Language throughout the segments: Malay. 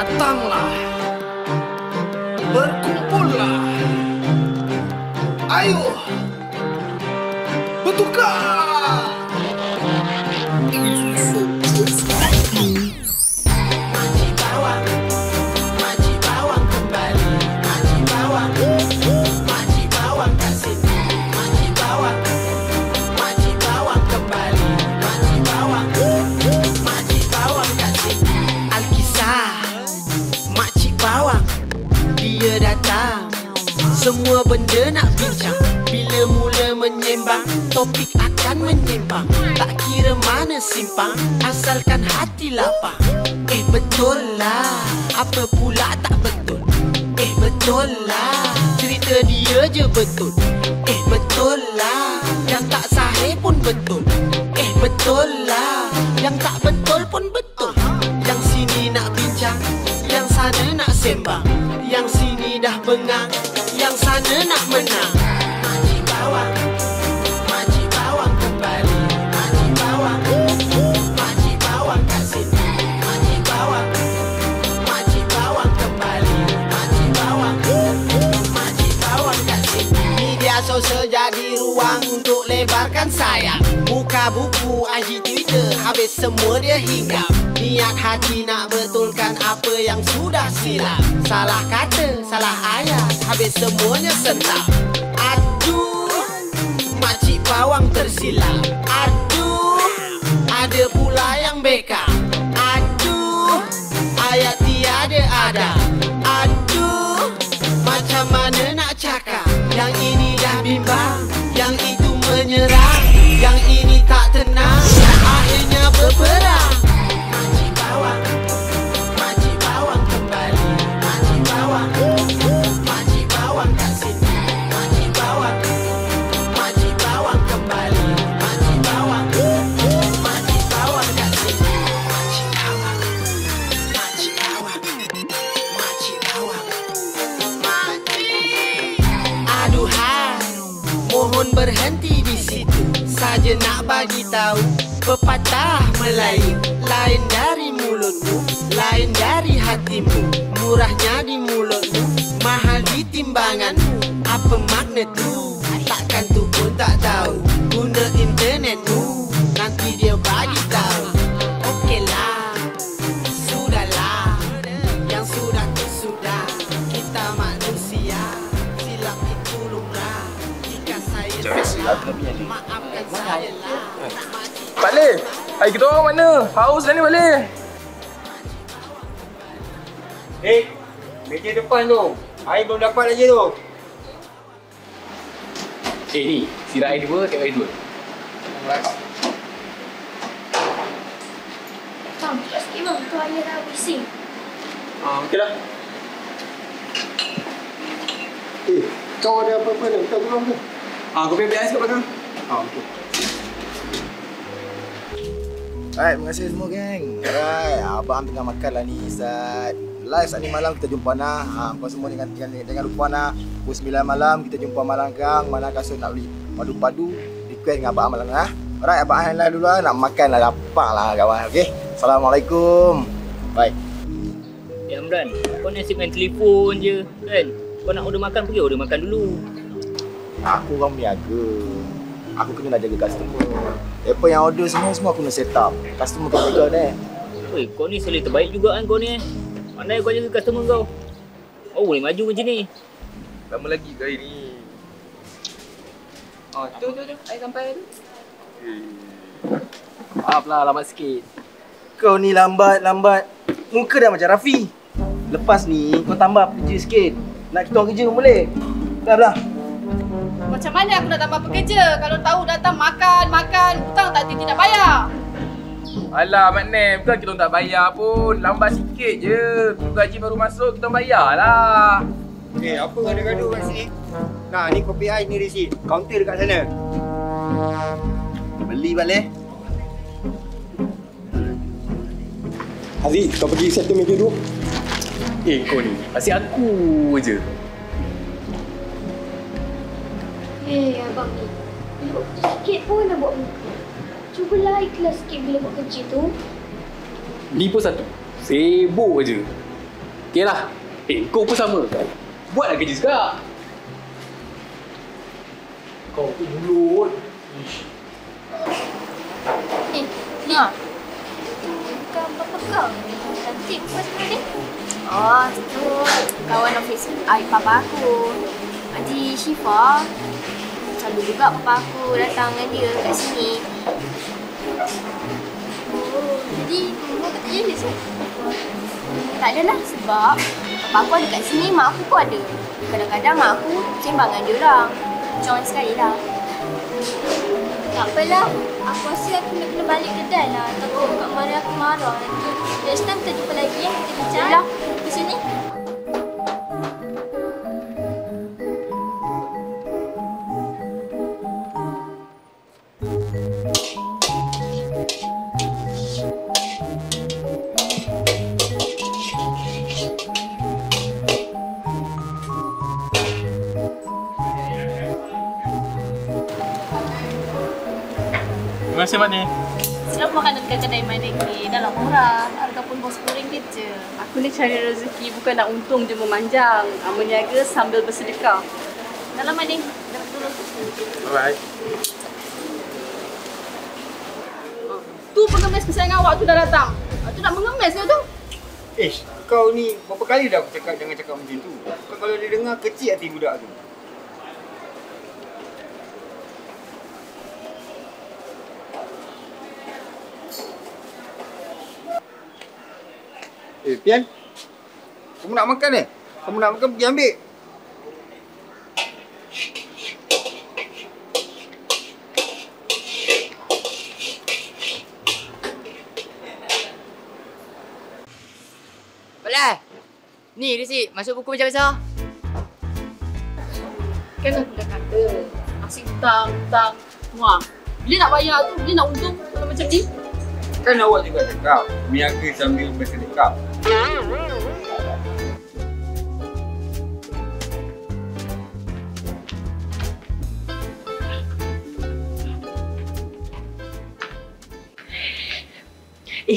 Datanglah, berkumpullah, ayo bertukar. Semua benda nak bincang. Bila mula menyembang, topik akan menyimpang. Tak kira mana simpang, asalkan hati lapang. Betul lah, apa pula tak betul? Betul lah, cerita dia je betul. Betul lah, yang tak sahih pun betul. Betul lah, yang tak betul pun betul. Yang sini nak bincang, yang sana nak sembang. Yang sini dah bengang, yang sana nak menang. Makcik bawang, makcik bawang kembali. Makcik bawang, makcik bawang kat sini. Makcik bawang, makcik bawang kembali. Makcik bawang, makcik bawang kat sini. Media sosial jadi ruang untuk lebarkan sayap. Buka buku, IG, Twitter, habis semua dia hinggap. Niat hati nak betulkan apa yang sudah silap. Salah kata, salah ayat, habis semuanya sentap. Aduh, makcik bawang tersilap. Aduh, ada pula yang beka. Aduh, ayat tiada ada. Aduh, macam mana nak cakap? Yang ini dah bimbang, yang itu menyerang, yang ini tak tenang, akhirnya berperang. Makcik bawang kembali. Makcik bawang, makcik bawang kat sini. Makcik bawang, makcik bawang kembali. Makcik bawang, makcik bawang kat sini. Makcik bawang, makcik bawang, makcik bawang, makcik. Aduhai, mohon berhenti di situ. Saja nak bagi tahu, pepatah Melayu, lain dari mulutmu, lain dari hatimu. Murahnya di mulutmu, mahal di timbanganmu. Apa makna tu? Takkan tu pun tak tahu. Guna internetmu, nanti dia bagi tahu. Okeylah, sudahlah, yang sudah tu sudah. Kita manusia, silap itu lumrah. Jika saya salah, maafkan saya lah. Pak Leh, air kita orang mana? Haus dah ni Pak Leh. Meja depan tu. Air belum dapat lagi tu. Ni, sirap air dua, tengok air dua. Bang, cepat sikit bang. Tu air dah bising. Okey dah. Kau ada apa-apa nak minta tolong ke? Kau pergi ambil ais kat belakang. Okey. Alright, terima kasih semua geng. Alright, abang tengah makan lah ni Zat. Live saat ni malam kita jumpa nah. Kau semua jangan lupa nah. Pukul 9 malam kita jumpa malam gang. Mana kasut nak beli padu-padu. Request dengan abang malam lah. Alright, abang Ain lah dulu lah. Nak makan lah, lapar lah kawan. Okay, Assalamualaikum. Bye. Amran, kau ni asyik main telefon je kan? Kau nak order makan, pergi order makan dulu. Aku orang berniaga. Aku kena nak jaga customer. Apa yang order semua aku kena set up. Customer kena jaga ni. Weh, kau ni selalu terbaik juga kan kau ni. Pandai kau jaga customer kau. Oh, boleh maju macam ni. Lama lagi ke air ni? Tu. Air sampai tu. Maaf lah, lambat sikit. Kau ni lambat. Muka dah macam Rafi. Lepas ni kau tambah pekerja sikit. Nak kita orang kerja pun boleh. Dah. Macam mana aku nak tambah pekerja kalau tahu datang makan, hutang tak henti nak bayar? Alah Mak Nem, bukan kita orang tak bayar pun. Lambat sikit je. Gaji baru masuk, kita orang bayar lah. Apa gaduh-gaduh kat sini? Nah, ni kopi ais, ni resit. Kaunter dekat sana. Beli balik. Aziz, kau pergi settle meja dulu. Kau ni, asyik aku je. Abang ni. Bila buat sikit pun nak buat muka. Cubalah ikhlas sikit bila buat kerja tu. Ni pun satu. Sibuk je. Okey lah. Kau pun sama. Buatlah kerja sekarang. Kau tu mulut. Ni. Bukan bapa kau. Cantik bukan sebenarnya. Oh, itu kawan office papa aku. Adik Syifa. Selalu juga papa aku datang dengan dia kat sini. Oh, jadi kamu tak jealous ke? Tak adalah sebab papa aku ada kat sini, mak aku pun ada. Kadang-kadang mak aku sembang dengan dia orang. Join sekali lah. Tak apalah. Aku rasa aku nak kena balik kedai lah. Takut Kak Maria aku marah nanti. Next time kita jumpa lagi ya. Kita bincang lah. Ke sini. Terima kasih Mak Ning. Selamat makan dekat kedai Maning ni. Dah lah murah. Harga pun RM10 je. Aku ni cari rezeki bukan nak untung je memanjang. Meniaga sambil bersedekah. Dah lah Maning. Dah dulu. Bye-bye. Tu pengemis kesayangan awak tu dah datang. Tu nak mengemis ke tu? Kau ni berapa kali dah aku cakap jangan cakap macam tu. Kau kalau dia dengar kecil hati budak tu. Pian. Kamu nak makan Kamu nak makan pergi ambil. Boleh. Ni resit masuk buku macam biasa. Kan aku dah kata. Asyik hutang. Wah. Bila nak bayar tu, bila nak untung kalau macam ni. Kan awak juga cakap niaga sambil bersedekah.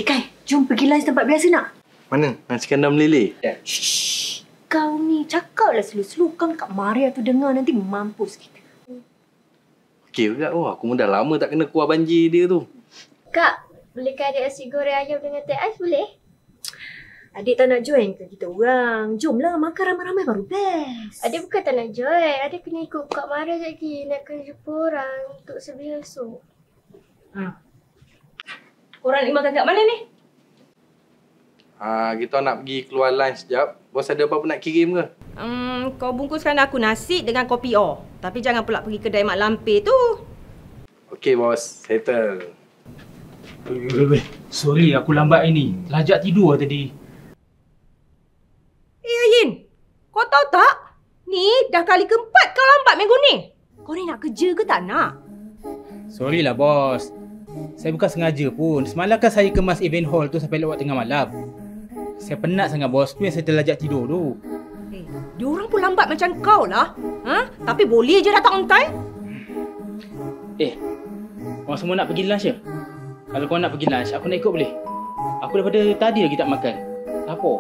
Kai, jom pergi lunch tempat biasa nak? Mana? Nasi kandar meleleh? Shh. Kau ni cakaplah slow-slow. Kan Kak Maria tu dengar nanti mampus kita. Okey juga. Aku pun dah lama tak kena kuah banjir dia tu. Kak, bolehkah ada nasi goreng ayam dengan teh ais boleh? Adik tak nak join ke kita orang? Jomlah makan ramai-ramai baru best. Adik bukan tak nak join. Adik kena ikut Kak Maria lagi. Nak kena jumpa orang untuk sebiar esok. Korang nak makan kat mana ni? Kita nak pergi keluar lunch sekejap. Bos ada apa-apa nak kirim ke? Kau bungkuskan aku nasi dengan kopi O. Tapi jangan pula pergi kedai Mak Lampir tu. Okey bos, settle. Sorry aku lambat ini. Lajak tidur tadi. Ayin, kau tahu tak? Ni dah kali keempat kau lambat minggu ni. Kau ni nak kerja ke tak nak? Sorry lah bos. Saya bukan sengaja pun. Semalam kan saya kemas event hall tu sampai lewat tengah malam. Saya penat sangat bos tu yang saya terlajak tidur tu. Diorang pun lambat macam kau lah. Tapi boleh je datang on time. Orang semua nak pergi lunch ya? Kalau kau nak pergi lunch, aku nak ikut boleh? Aku daripada tadi lagi tak makan. Apa?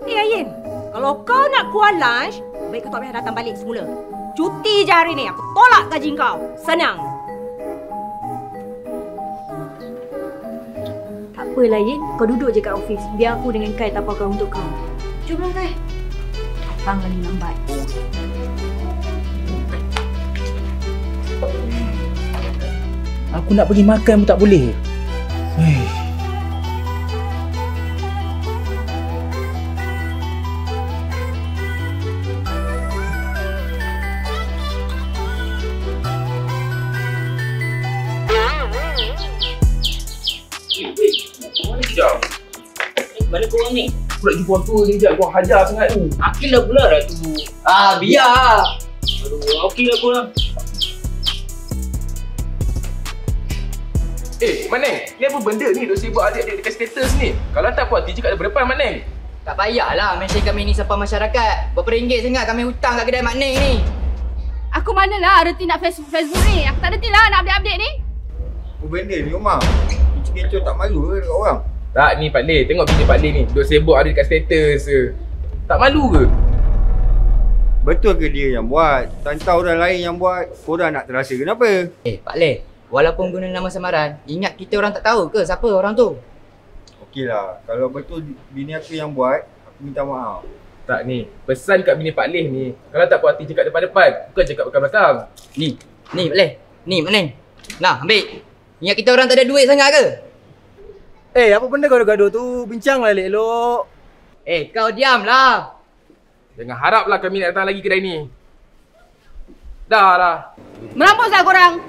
Ayin, kalau kau nak keluar lunch, baik kau tak payah datang balik semula. Cuti je hari ni. Aku tolak gaji kau. Senang. Tak apalah Yin, kau duduk je kat office. Biar aku dengan Kai taparkan untuk kau. Jomlah Kai. Datang lagi lambat. Aku nak pergi makan pun tak boleh. Mana korang ni? Aku nak jumpa orang tua ni sekejap. Kau hajar sangat tu. Akil lah pula dah tu. Biar. Aduh, okey lah korang. Mak Neng, ni apa benda ni duk sibuk adik-adik dekat status ni? Kalau tak puas hati je kat depan Mak Neng. Tak payahlah mention kami ni siapa masyarakat. Berapa ringgit sangat kami hutang kat kedai Mak Neng ni. Aku manalah reti nak Facebook ni. Aku tak reti lah nak update-update ni. Apa benda ni Omar? Kecoh tak malu ke dekat orang? Tak ni Pak Leh, tengok video Pak Leh ni. Duk sibuk ada dekat status je. Tak malu ke? Betul ke dia yang buat? Tantau orang lain yang buat, korang nak terasa kenapa? Pak Leh, walaupun guna nama samaran, ingat kita orang tak tahu ke siapa orang tu? Okeylah, kalau betul bini aku yang buat, aku minta maaf. Tak ni, pesan kat bini Pak Leh ni. Kalau tak puas hati cakap depan-depan, bukan cakap belakang-belakang. Ni Pak Leh. Ni Mak Neng. Nah, ambil. Ingat kita orang tak ada duit sangat ke? Apa benda gaduh-gaduh tu? Bincanglah elok-elok. Kau diamlah. Jangan haraplah kami nak datang lagi kedai ni. Dah lah. Merampoklah korang.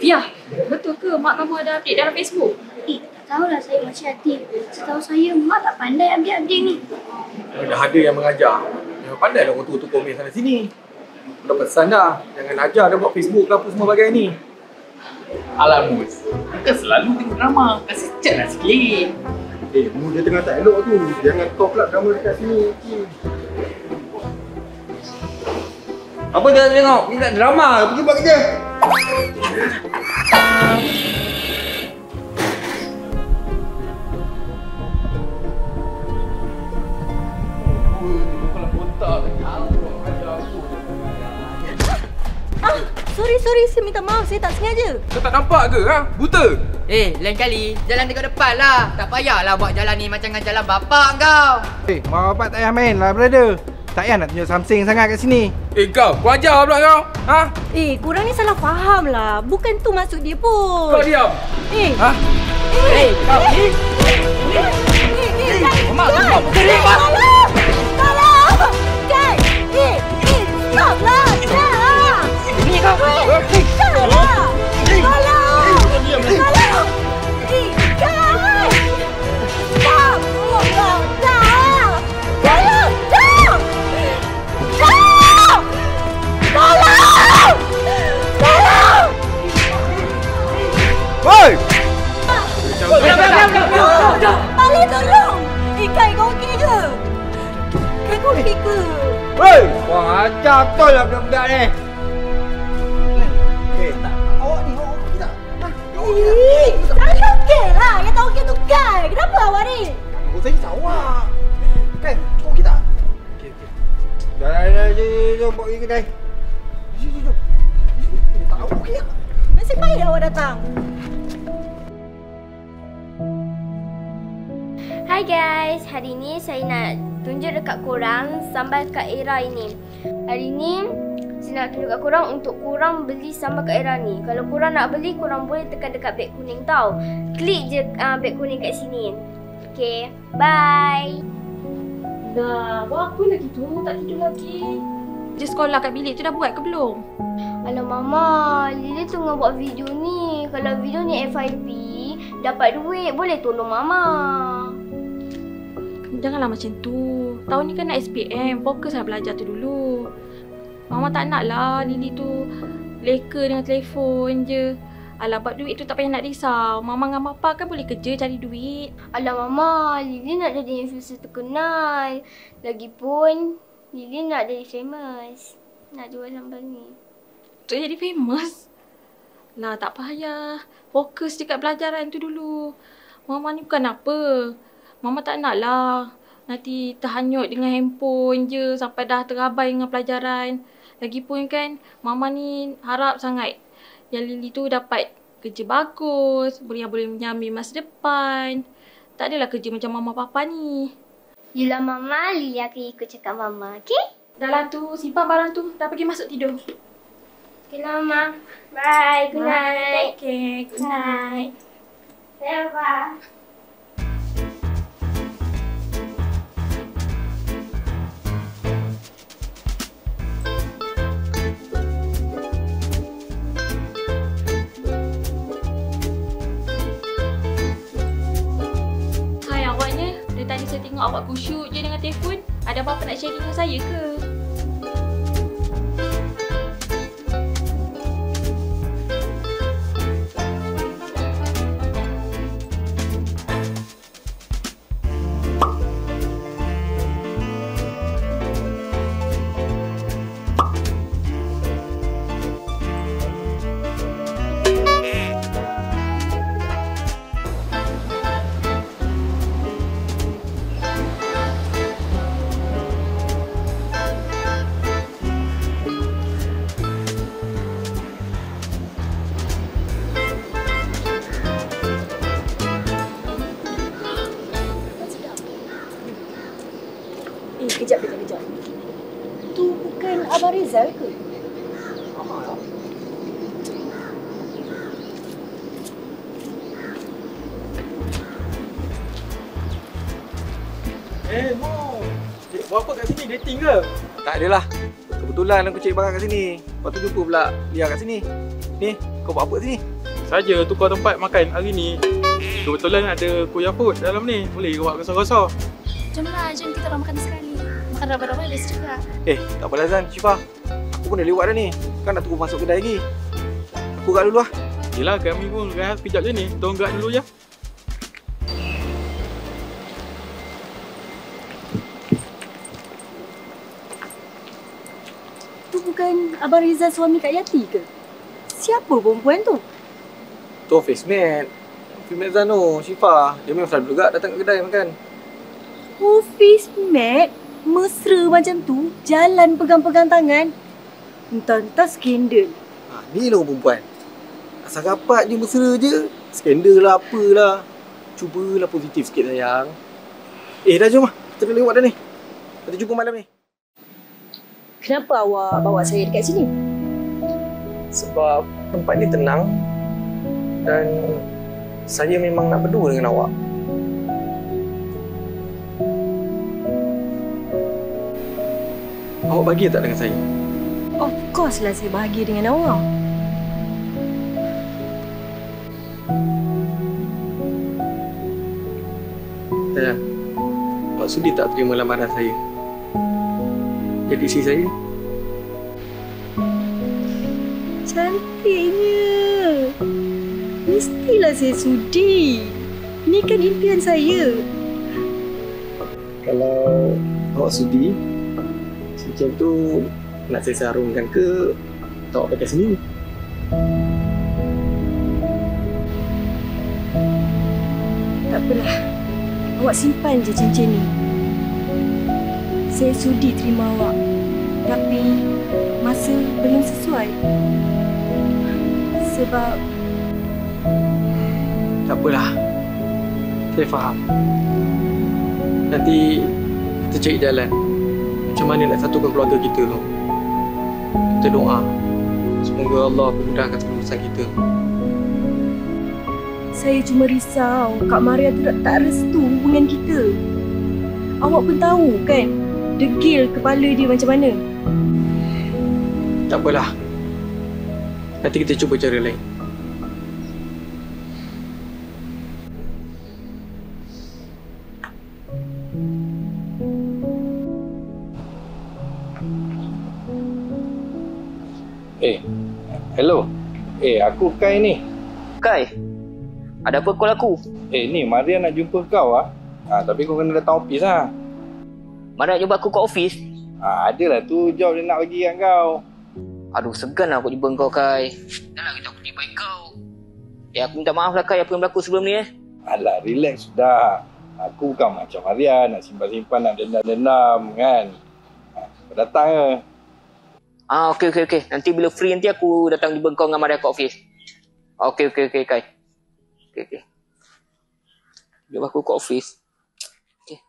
Fia, betul ke mak kamu ada update dalam Facebook? Tak tahulah saya macam hati. Setahu saya, mak tak pandai update-update ni. Dah ada yang mengajar. Jangan pandai lah orang tu komen sana sini. Dah pesan dah. Jangan ajar dah buat Facebook ke apa semua bagai ni. Alah Mus, bukan selalu tengok drama. Kasih chat lah sikit. Mu dia tengah tak elok tu. Jangan kau pula drama dekat sini. Apa dia tengok? Ni tak drama. Pergi buat kerja. Sorry, saya minta maaf, saya tak sengaja. Kau tak nampak ke? Ha? Buta? Lain kali, jalan tengok depan lah. Tak payahlah buat jalan ni macam dengan jalan bapak kau. Mak bapak tak payah main lah, brother. Tak payah nak tunjuk something sangat kat sini. Kau ajar pula kau. Ha? Korang ni salah faham lah. Bukan tu maksud dia pun. Kau diam. Ha? Kau ni? Mak, tolong! Tolong! Guys! Stop lah! Ini kau! Tolong! Tolong! Tolong! Guys! Stop! Tolong! Tolong! Stop! Tolong! Tolong! Woi! Ali tolong! Kai kau okey ke? Kai kau okey ke? Woi! Wah, ajar betul lah budak-budak ni. Awak ni, awak okey tak? Saya okey lah. Yang tak okey tu Kai. Kenapa awak ni? Saya risau awak. Kan, kau okey tak? Okey. Dah, jom buat pergi kedai. Jom. Tak okey tak? Nasib baik awak datang. Hai guys, hari ni saya nak tunjuk dekat korang sambal Kak Era ini. Hari ni saya nak tunjuk dekat korang untuk korang beli sambal Kak Era ni. Kalau korang nak beli, korang boleh tekan dekat beg kuning tau. Klik je beg kuning kat sini. Okay, bye. Dah, buat apa lagi tu? Tak tidur lagi. Je sekolah kat bilik tu dah buat ke belum? Alah Mama, Lily tengah buat video ni. Kalau video ni FYP, dapat duit, boleh tolong Mama. Janganlah macam tu. Tahun ni kan nak SPM, fokuslah belajar tu dulu. Mama tak nak lah Lily tu leka dengan telefon je. Alah, buat duit tu tak payah nak risau. Mama dengan Papa kan boleh kerja cari duit. Alah Mama, Lily nak jadi influencer terkenal. Lagipun, Lily nak jadi famous. Nak jual sambal ni. Untuk jadi famous? Lah, tak payah. Fokus je kat pelajaran tu dulu. Mama ni bukan apa. Mama tak nak lah nanti terhanyut dengan handphone je sampai dah terabai dengan pelajaran. Lagipun kan, Mama ni harap sangat yang Lily tu dapat kerja bagus, boleh menyambi masa depan. Tak adalah kerja macam Mama Papa ni. Yelah Mama, Lily akan ikut cakap Mama, okey? Dah lah tu, simpan barang tu. Dah pergi masuk tidur. Okey lah Mama. Bye, good night. Okay, good night. Bye. Tadi saya tengok awak kusyuk je dengan telefon. Ada apa-apa nak share dengan saya ke? Kejap. Tu bukan Abang Rizal ke? Mo. Buat apa kat sini? Dating ke? Tak adalah. Kebetulan aku cari barang kat sini. Lepas tu jumpa pula Lia kat sini. Ni, kau buat apa sini? Saja tukar tempat makan hari ni. Kebetulan ada kuih food dalam ni. Boleh buat rasa-rasa. Jomlah, jom kita orang makan sekali. Makan ramai-ramai best juga. Tak apalah Zan, Syifa. Aku pun dah lewat dah ni. Kan nak tunggu masuk kedai lagi. Aku gerak dulu lah. Yelah, kami pun rehat sekejap je ni. Tolong gerak dulu je. Tu bukan Abang Rizal suami Kak Yati ke? Siapa perempuan tu? Tu office mate. Office mate Zan tu, Syifa. Dia memang selalu juga datang ke kedai makan. Office mate? Mesra macam tu? Jalan pegang-pegang tangan? Entah-entah skandal. Ni lah perempuan. Asal rapat je mesra je. Skandal lah apalah. Cubalah positif sikit sayang. Dah jom lah. Kita dah lewat dah ni. Kita jumpa malam ni. Kenapa awak bawa saya dekat sini? Sebab tempat ni tenang. Dan saya memang nak berdua dengan awak. Awak bahagia tak dengan saya? Of course lah saya bahagia dengan awak. Sayang, awak sudi tak terima lamaran saya? Jadi isteri saya? Cantiknya. Mestilah saya sudi. Ni kan impian saya. Kalau awak sudi, cincin tu nak saya sarungkan ke atau awak pakai sendiri? Tak apalah. Awak simpan je cincin ni. Saya sudi terima awak. Tapi masa belum sesuai. Sebab tak apalah. Saya faham. Nanti kita cari jalan. Macam mana nak satukan keluarga kita tu. Kita doa. Semoga Allah memudahkan semua urusan kita. saya cuma risau Kak Maria tu tak restu hubungan kita. Awak pun tahu kan degil kepala dia macam mana. Tak apalah. Nanti kita cuba cara lain. Hello. Aku Kai ni. Kai? Ada apa call aku? Ni Maria nak jumpa kau ah. Tapi kau kena datang office ah. Maria nak jumpa aku kat office? Adalah tu job dia nak bagi kat kau. Aduh, segan lah aku jumpa kau, Kai. Dah lah kita aku tiba kau. Aku minta maaf lah, Kai, apa yang berlaku sebelum ni Alah, relax sudah. Aku bukan macam Maria nak simpan-simpan, nak dendam-dendam kan. Kau datang ke? Okey. Nanti bila free nanti aku datang jumpa kau dengan Maria kat office. Okey, Kai. Okey. Jumpa aku kat office. Okey.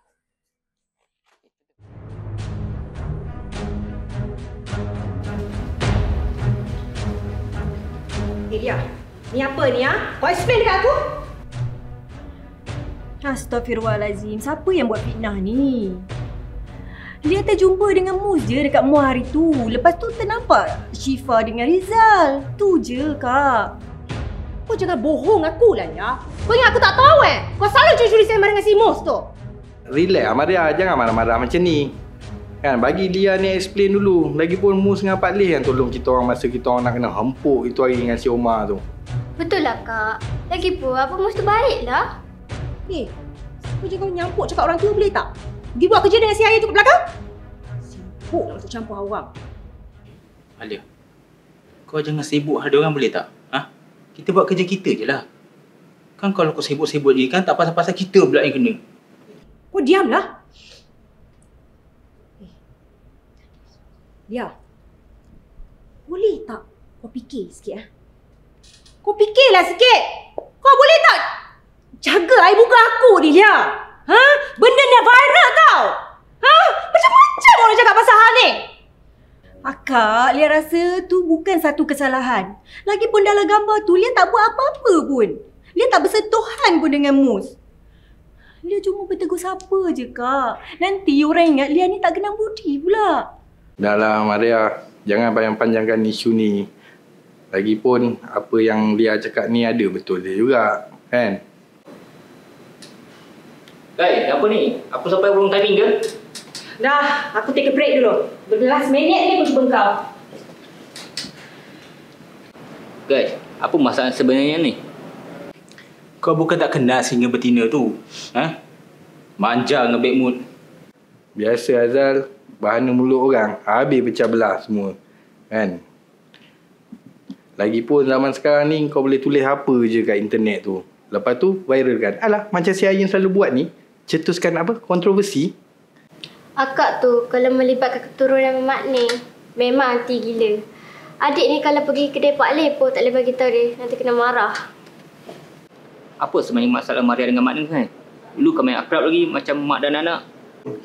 Lia, ni apa ni Kau explain dekat aku? Astaghfirullahalazim, siapa yang buat fitnah ni? Dia terjumpa dengan Mus je dekat mall hari tu. Lepas tu ternampak Syifa dengan Rizal. Tu je, Kak. Kau jangan bohong aku lah, ya. Kau ingat aku tak tahu Kau selalu curi-curi sembang dengan si Mus tu. Relax Maria, jangan marah-marah macam ni. Kan, bagi Lia ni explain dulu. Lagipun Mus dengan Pak Leh yang tolong kita orang masa kita orang nak kena hempuk itu hari dengan si Omar tu. Betul lah, Kak. Lagipun apa Mus tu baik lah. Kau jangan nyampuk cakap orang tua boleh tak? Pergi buat kerja dengan si ayah tu kat belakang. Sibuk nak masuk campur orang. Alia, kau jangan sibuk ada orang boleh tak? Kita buat kerja kita je lah. Kan kalau kau sibuk-sibuk je kan tak pasal-pasal kita pula yang kena. Kau diamlah. Lia, boleh tak kau fikir sikit Kau fikirlah sikit. Kau boleh tak jaga air muka aku ni, Lia? Benda ni viral tau. Macam Akak, Lia rasa tu bukan satu kesalahan. Lagipun dalam gambar tu, Lia tak buat apa-apa pun. Lia tak bersentuhan pun dengan Mus. Lia cuma bertegur sapa je, Kak. Nanti orang ingat Lia ni tak kenal budi pula. Dah lah Maria, jangan panjang-panjangkan isu ni. Lagipun apa yang Lia cakap ni ada betul dia juga, kan? Guys, apa ni? Aku sampai wrong timing ke? Dah, aku take a break dulu. Berbelas minit ni aku jumpa kau. Guys, apa masalah sebenarnya ni? Kau bukan tak kenal singa betina tu? Ha? Manja dengan bad mood. Biasa Azal, bahana mulut orang, habis pecah belah semua. Kan? Lagipun zaman sekarang ni kau boleh tulis apa je kat internet tu. Lepas tu viral kan. Alah, macam si Ayin selalu buat ni, cetuskan apa? Kontroversi. Akak tu kalau melibatkan keturunan Mak Ning, memang anti gila. Adik ni kalau pergi kedai Pak Leh pun tak boleh bagi tahu dia, nanti kena marah. Apa sebenarnya masalah Maria dengan Mak Ning kan? Dulu kau main akrab lagi macam mak dan anak.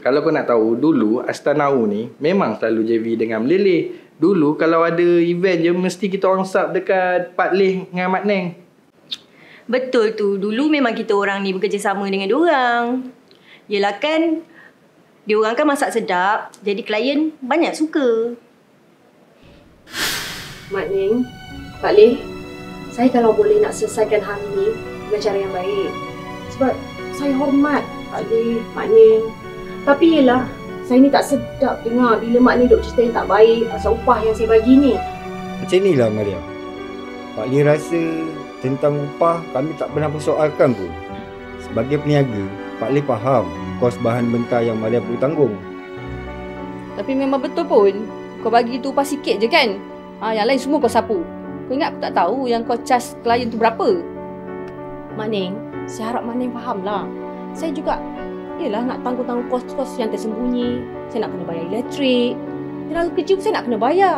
Kalau kau nak tahu, dulu Astanau ni memang selalu JV dengan Meleleh. Dulu kalau ada event je, mesti kita orang sub dekat Pak Leh dengan Mak Neng. Betul tu, dulu memang kita orang ni bekerjasama dengan diorang. Yelah kan, diorang kan masak sedap, jadi klien banyak suka. Mak Ning, Pak Leh, saya kalau boleh nak selesaikan hari ni dengan cara yang baik. Sebab saya hormat Pak Leh, Mak Ning. Tapi yelah, saya ni tak sedap dengar bila Mak Ning duk cerita yang tak baik pasal upah yang saya bagi ni. Macam inilah Maria. Pak Leh rasa tentang upah kami tak pernah persoalkan pun. Sebagai peniaga, Pak Leh faham kos bahan mentah yang Maria perlu tanggung. Tapi memang betul pun. Kau bagi tu upah sikit je kan? Yang lain semua kau sapu. Kau ingat aku tak tahu yang kau charge klien tu berapa? Mak Ning, saya harap Mak Ning faham lah. Saya juga, yelah nak tanggung-tanggung kos-kos yang tersembunyi. Saya nak kena bayar elektrik. Tenaga kerja pun saya nak kena bayar.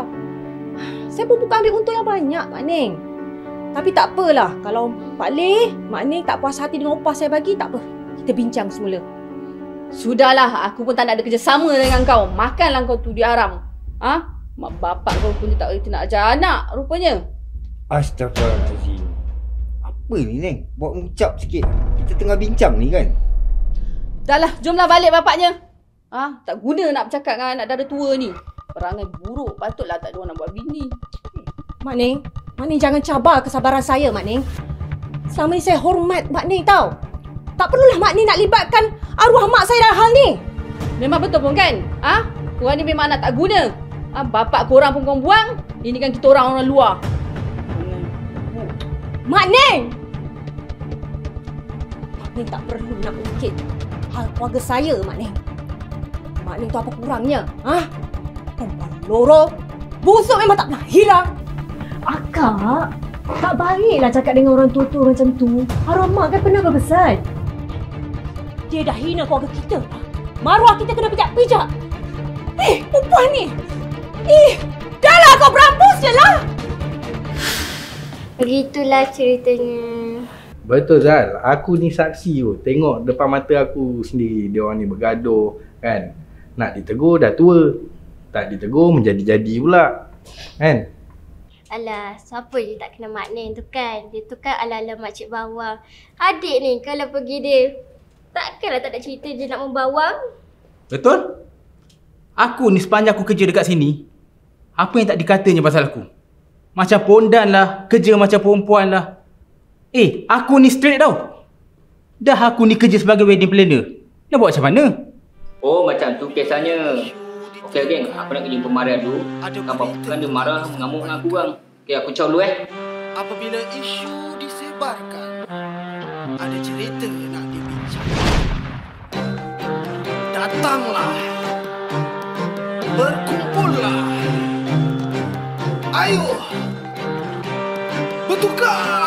Saya pun bukan ambil untung yang banyak, Mak Ning. Tapi tak apalah. Kalau Pak Leh, Mak Ning tak puas hati dengan upah saya bagi, tak apa. Kita bincang semula. Sudahlah, aku pun tak nak ada kerjasama dengan kau. Makanlah kau tu dia haram. Mak bapak kau pun tak reti nak ajar anak rupanya. Astaghfirullahaladzim. Apa ni Neng? Buat mengucap sikit. Kita tengah bincang ni kan? Dahlah, jomlah balik bapaknya. Tak guna nak bercakap dengan anak dara tua ni. Perangai buruk, patutlah tak ada orang nak buat bini. Mak Ning jangan cabar kesabaran saya, Mak Ning. Selama ni saya hormat Mak Ning tau. Tak perlulah Mak Ning nak libatkan arwah mak saya dalam hal ni. Memang betul pun kan? Korang ni memang anak tak guna. Bapak korang pun korang buang. Ini kan kita orang luar. Mak Ning! Mak Ning tak perlu nak ungkit hal keluarga saya, Mak Ning. Mak Ning tu apa kurangnya? Perempuan loro. Busuk memang tak pernah hilang. Akak, tak baiklah cakap dengan orang tua-tua macam tu. Arwah mak kan pernah berbesar. Dia dah hina keluarga kita. Maruah kita kena pijak-pijak. Perempuan ni. Dah lah kau berampus je lah. Begitulah ceritanya. Betul Zal, aku ni saksi tu. Tengok depan mata aku sendiri dia orang ni bergaduh kan. Nak ditegur dah tua. Tak ditegur menjadi-jadi pula. Kan? Alah, siapa je tak kena Mak Ning tu kan. Dia tu kan ala-ala makcik bawang. Adik ni kalau pergi dia, takkanlah tak ada cerita je nak membawang. Betul? Aku ni sepanjang aku kerja dekat sini, apa yang tak dikatanya pasal aku? Macam pondan lah, kerja macam perempuan lah. Aku ni straight tau. Dah aku ni kerja sebagai wedding planner. Nak buat macam mana? Oh, macam tu kisahnya. Okey geng, aku nak jumpa Maria dulu. Kan dia marah, mengamuk dengan aku bang. Okey, aku ciao dulu Apabila isu disebarkan, ada cerita nak dibincang. Datanglah, berkumpullah. Ayo, bertukar.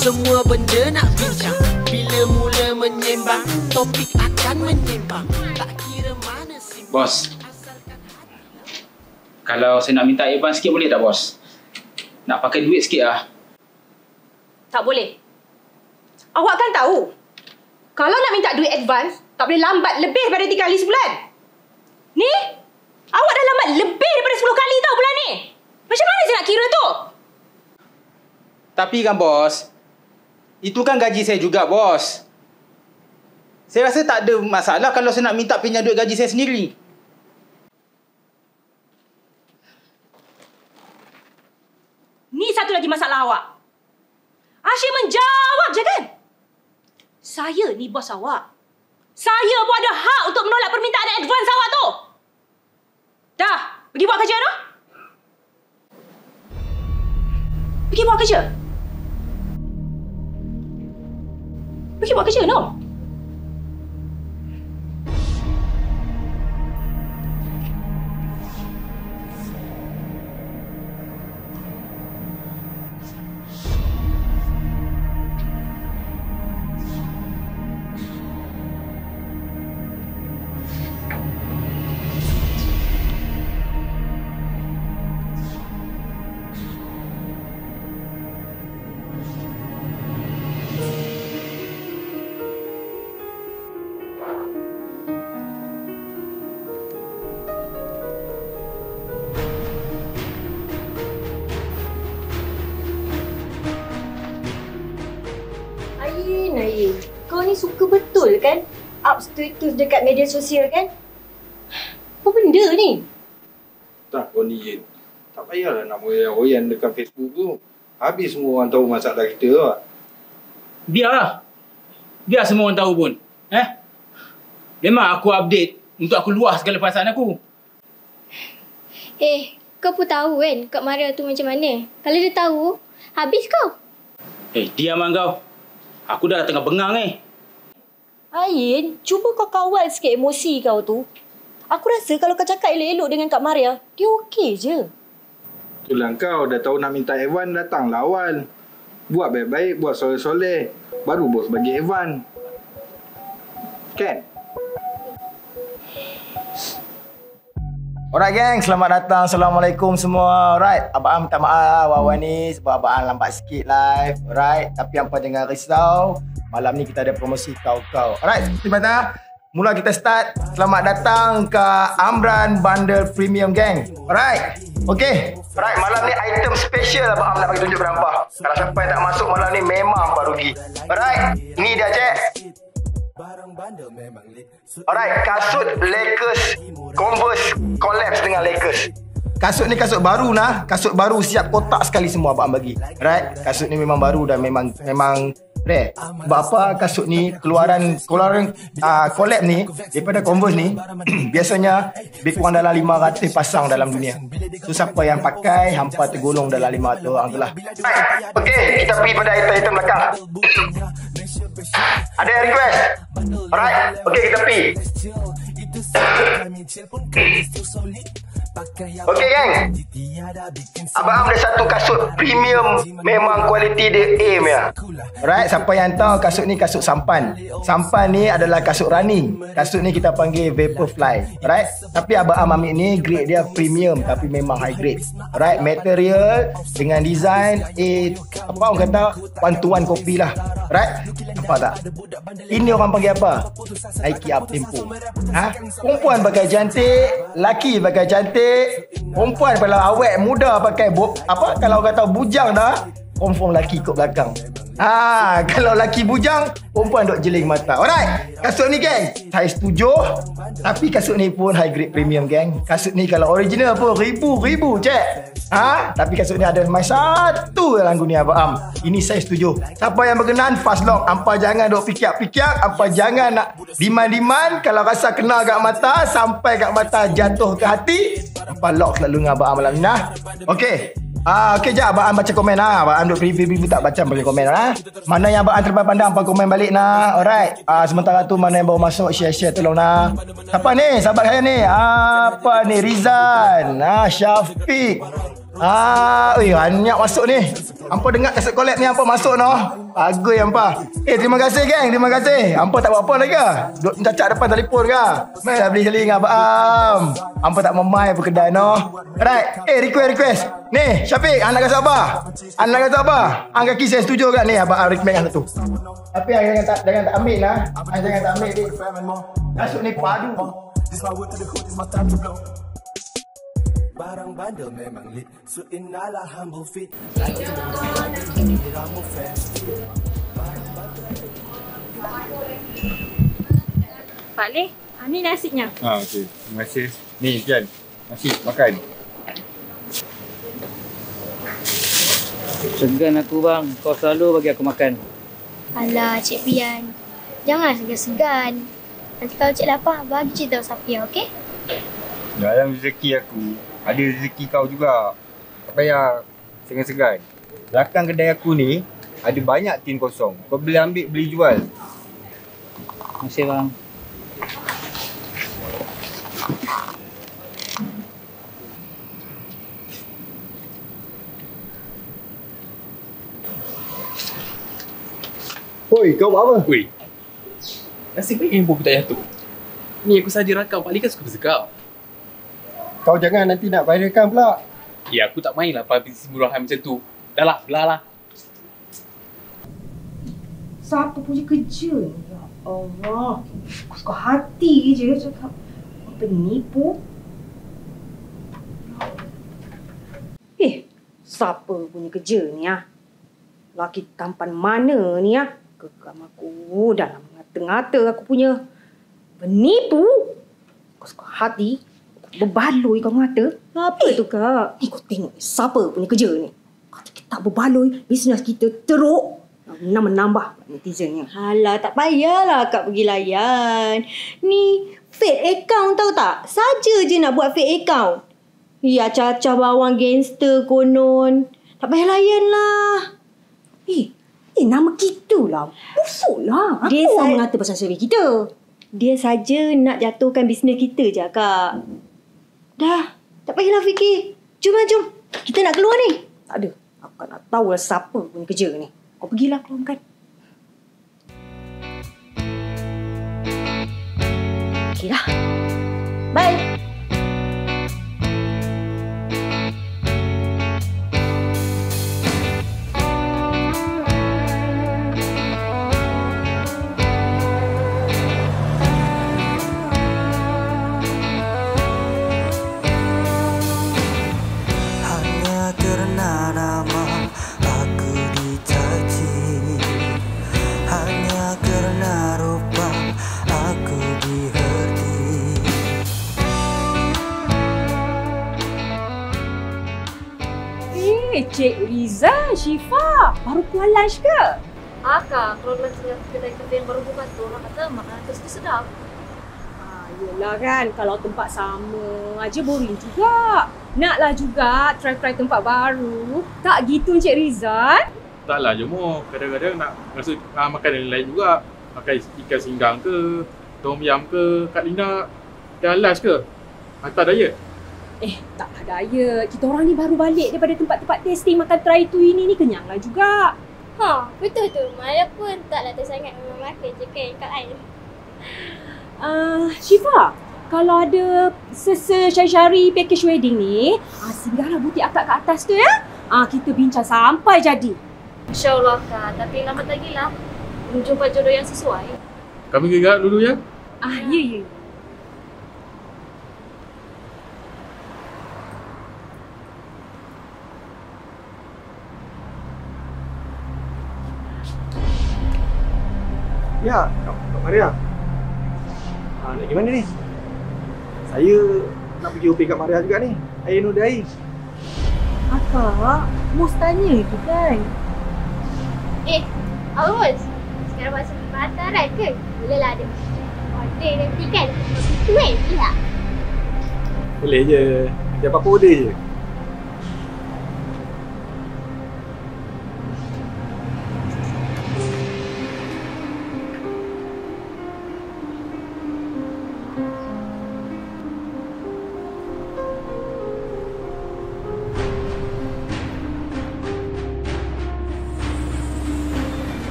Semua benda nak bincang. Bila mula menyembang, topik akan menyimpang. Tak kira mana simpang. Bos, kalau saya nak minta advance sikit boleh tak bos? Nak pakai duit sikit lah. Tak boleh. Awak kan tahu, kalau nak minta duit advance, tak boleh lambat lebih daripada 3 kali sebulan. Ni, awak dah lambat lebih daripada 10 kali tau bulan ni. Macam mana saya nak kira tu? Tapi kan bos, itu kan gaji saya juga bos. Saya rasa tak ada masalah kalau saya nak minta pinjam duit gaji saya sendiri. Ni satu lagi masalah awak. Asyik menjawab je kan? Saya ni bos awak. Saya pun ada hak untuk menolak permintaan advance awak tu. Dah, pergi buat kerja tu. Pergi buat kerja. Pergi buat kerja, no? Ain, kau ni suka betul kan up status dekat media sosial kan? Apa benda ni? Tak, kau ni Yin. Tak payahlah nak oyan dekat Facebook tu. Habis semua orang tahu masalah kita lah. Biarlah. Biar semua orang tahu pun. Memang aku update untuk aku luah segala perasaan aku. Kau pun tahu kan Kak Maria tu macam mana. Kalau dia tahu, habis kau. Diam lah kau. Aku dah tengah bengang ni. Ain, cuba kau kawal sikit emosi kau tu. Aku rasa kalau kau cakap elok-elok dengan Kak Maria, dia okey je. Itulah kau dah tahu nak minta Evan, datanglah awal. Buat baik-baik, buat soleh-soleh. Baru bos bagi Evan. Kan? Alright gang, selamat datang. Assalamualaikum semua. Alright, Abang minta maaf awal ni sebab Abang lambat sikit live. Alright, tapi hampa jangan risau. Malam ni kita ada promosi kau-kau. Alright, seperti mana? Mula kita start. Selamat datang ke Amran Bundle Premium gang. Alright. Okay. Alright, malam ni item special Abang nak bagi tunjuk pada hampa. Kalau siapa yang tak masuk malam ni memang hampa rugi. Alright, ini dia cek. Alright, kasut Lakers Converse collapse dengan Lakers. Kasut ni kasut baru nah, kasut baru siap kotak sekali semua abang bagi. Right? Kasut ni memang baru dan memang rare. Sebab apa kasut ni keluaran collab ni daripada Converse ni biasanya lebih kurang dalam 500 pasang dalam dunia. So siapa yang pakai hampa tergolong dalam 500 orang tu lah. Right. Okay, kita pergi pada item-item belakang. Ada yang request? Alright, okay kita pergi. Okay gang, Abang ada satu kasut premium. Memang kualiti dia A punya. Alright, siapa yang tahu kasut ni kasut sampan. Sampan ni adalah kasut running. Kasut ni kita panggil Vaporfly. Alright, tapi Abang ambil ni grade dia premium tapi memang high grade. Alright, material dengan design apa orang kata one to one copy lah. Alright, apa tak? Ini orang panggil apa? Nike Up Tempo. Perempuan pakai cantik, laki pakai cantik. Perempuan kalau awet muda pakai apa kalau orang kata bujang dah, confirm laki ikut belakang. Kalau laki bujang, perempuan duk jeling mata. Alright, kasut ni geng, saya setuju. Tapi kasut ni pun high grade premium geng. Kasut ni kalau original pun ribu-ribu cek. Tapi kasut ni ada main satu dalam dunia Abang. Ini saya setuju. Siapa yang berkenan fast lock. Hampa jangan duk pikiak-pikiak. Hampa jangan nak demand-demand. Kalau rasa kena kat mata, sampai kat mata jatuh ke hati, hampa lock selalu dengan Abang malam ni nah. Okey. Okey jap Abang baca komen lah. Abang duk preview tak baca bagi komen lah. Mana yang Abang terlepas pandang Abang komen balik nah. Alright. Sementara tu mana yang baru masuk share tolong nah. Siapa ni? Sahabat saya ni. Apa ni? Rizan. Syafiq. Banyak masuk ni. Hampa dengar kaset collab ni hampa masuk noh. Bagus hampa. Terima kasih geng, terima kasih. Hampa tak buat apa lagi ke? Duduk cacat depan telefon ke? Mai beli sekali dengan Abang Am. Hampa tak memai pun kedai noh. Right. Request. Ni, Syafiq, hang nak kasi apa? Hang nak kasi apa? Hang kaki saya setuju kan ni Abang Am recommend hang satu. Tapi hang jangan tak ambil lah. Hang jangan tak ambil ni. Kasut ni padu. Barang bandel memang lit. So inilah humble fit. Pak Leh, ni nasinya. Okey. Terima kasih. Ni Jan. Nasi makan. Segan aku bang, kau selalu bagi aku makan. Alah, Cik Pian. Jangan segan-segan. Nanti kalau Cik lapar, bagi Cik tahu Safia, okey? Dalam rezeki aku, ada rezeki kau juga. Tak payah segan-segan. Belakang kedai aku ni, ada banyak tin kosong. Kau boleh ambil, boleh jual. Terima kasih bang. Oi, kau buat apa? Weh, nasib baik handphone aku tak jatuh. Ni aku saja rakam, Pak Lee kan suka bersekap. Kau jangan nanti nak viralkan pula. Ya, aku tak main lah publicity murahan macam tu. Dah lah, belah lah. Siapa punya kerja ni? Ya Allah. Aku suka hati je cakap. Penipu. Siapa punya kerja ni ah? Laki tampan mana ni ah? Kekam aku dalam ngata-ngata aku punya penipu. Kau suka hati, berbaloi kau mata. Apa tu kak? Kau tengok siapa punya kerja ni. Kata kita tak berbaloi, bisnes kita teruk. Menambah netizennya. Alah, tak payahlah kak pergi layan. Ni fake account tahu tak? Saja je nak buat fake account. Ya, cacah bawang gangster konon. Tak payah layan lah. Nama kita lah. Busuk lah. Apa orang mengata pasal servis kita? Dia saja nak jatuhkan bisnes kita je kak. Dah, tak payahlah fikir. Jom. Kita nak keluar ni. Tak ada. Aku nak tahu lah siapa punya kerja ni. Kau pergilah keluar makan. Okey dah. Bye. Cik Riza, Syifa, baru keluar lunch ke? Kak, kalau lunch dengan kedai kafe yang baru buka tu, orang kata makanan tu sedap. Yelah kan, kalau tempat sama aja boring juga. Naklah juga try tempat baru. Tak gitu Cik Rizal? Taklah Jemo, kadang-kadang nak rasa makan lain juga. Makan ikan singgang ke, tom yam ke, Kak Lina dah lunch ke? Hantar diet? Taklah diet. Kita orang ni baru balik daripada tempat-tempat tasting makan try tu ini ni kenyanglah juga. Betul tu. Maya pun tak latih sangat memang makan je kan kat air. Syifa, kalau ada syari-syari package wedding ni, singgahlah butik akak kat atas tu ya. Kita bincang sampai jadi. InsyaAllah Kak, tapi lambat lagi lah. Belum jumpa jodoh yang sesuai. Kami gerak dulu ya? Ya. Ya, Kak Maria. Nak pergi mana ni? Saya nak pergi OP Kak Maria juga ni. Air nodai. Kak, Mus tanya tu kan? Apa Mus? Sekarang masa pemataran ke? Bolehlah ada order nanti kan? Itu kan? Ya. Boleh je. Dia apa-apa order je.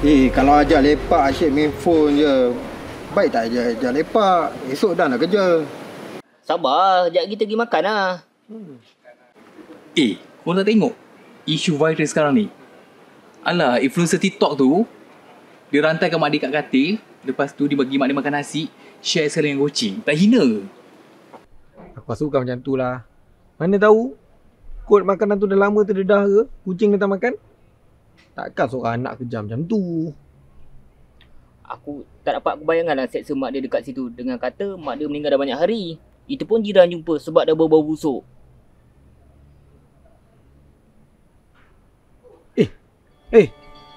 Kalau ajar lepak asyik main phone je. Baik tak ajar lepak. Esok dah nak kerja. Sabar, sekejap kita pergi makan lah. Korang tak tengok isu viral sekarang ni? Alah, influencer TikTok tu, dia rantaikan mak dia kat katil, lepas tu dia bagi mak dia makan nasi, share sekali dengan kucing. Tak hina ke? Aku rasa bukan macam tu lah. Mana tahu kod makanan tu dah lama terdedah ke, kucing datang makan. Takkan seorang anak kejam macam tu. Aku tak dapat bayangkan lah seksa mak dia dekat situ dengan kata mak dia meninggal dah banyak hari. Itu pun jiran jumpa sebab dah bau-bau busuk.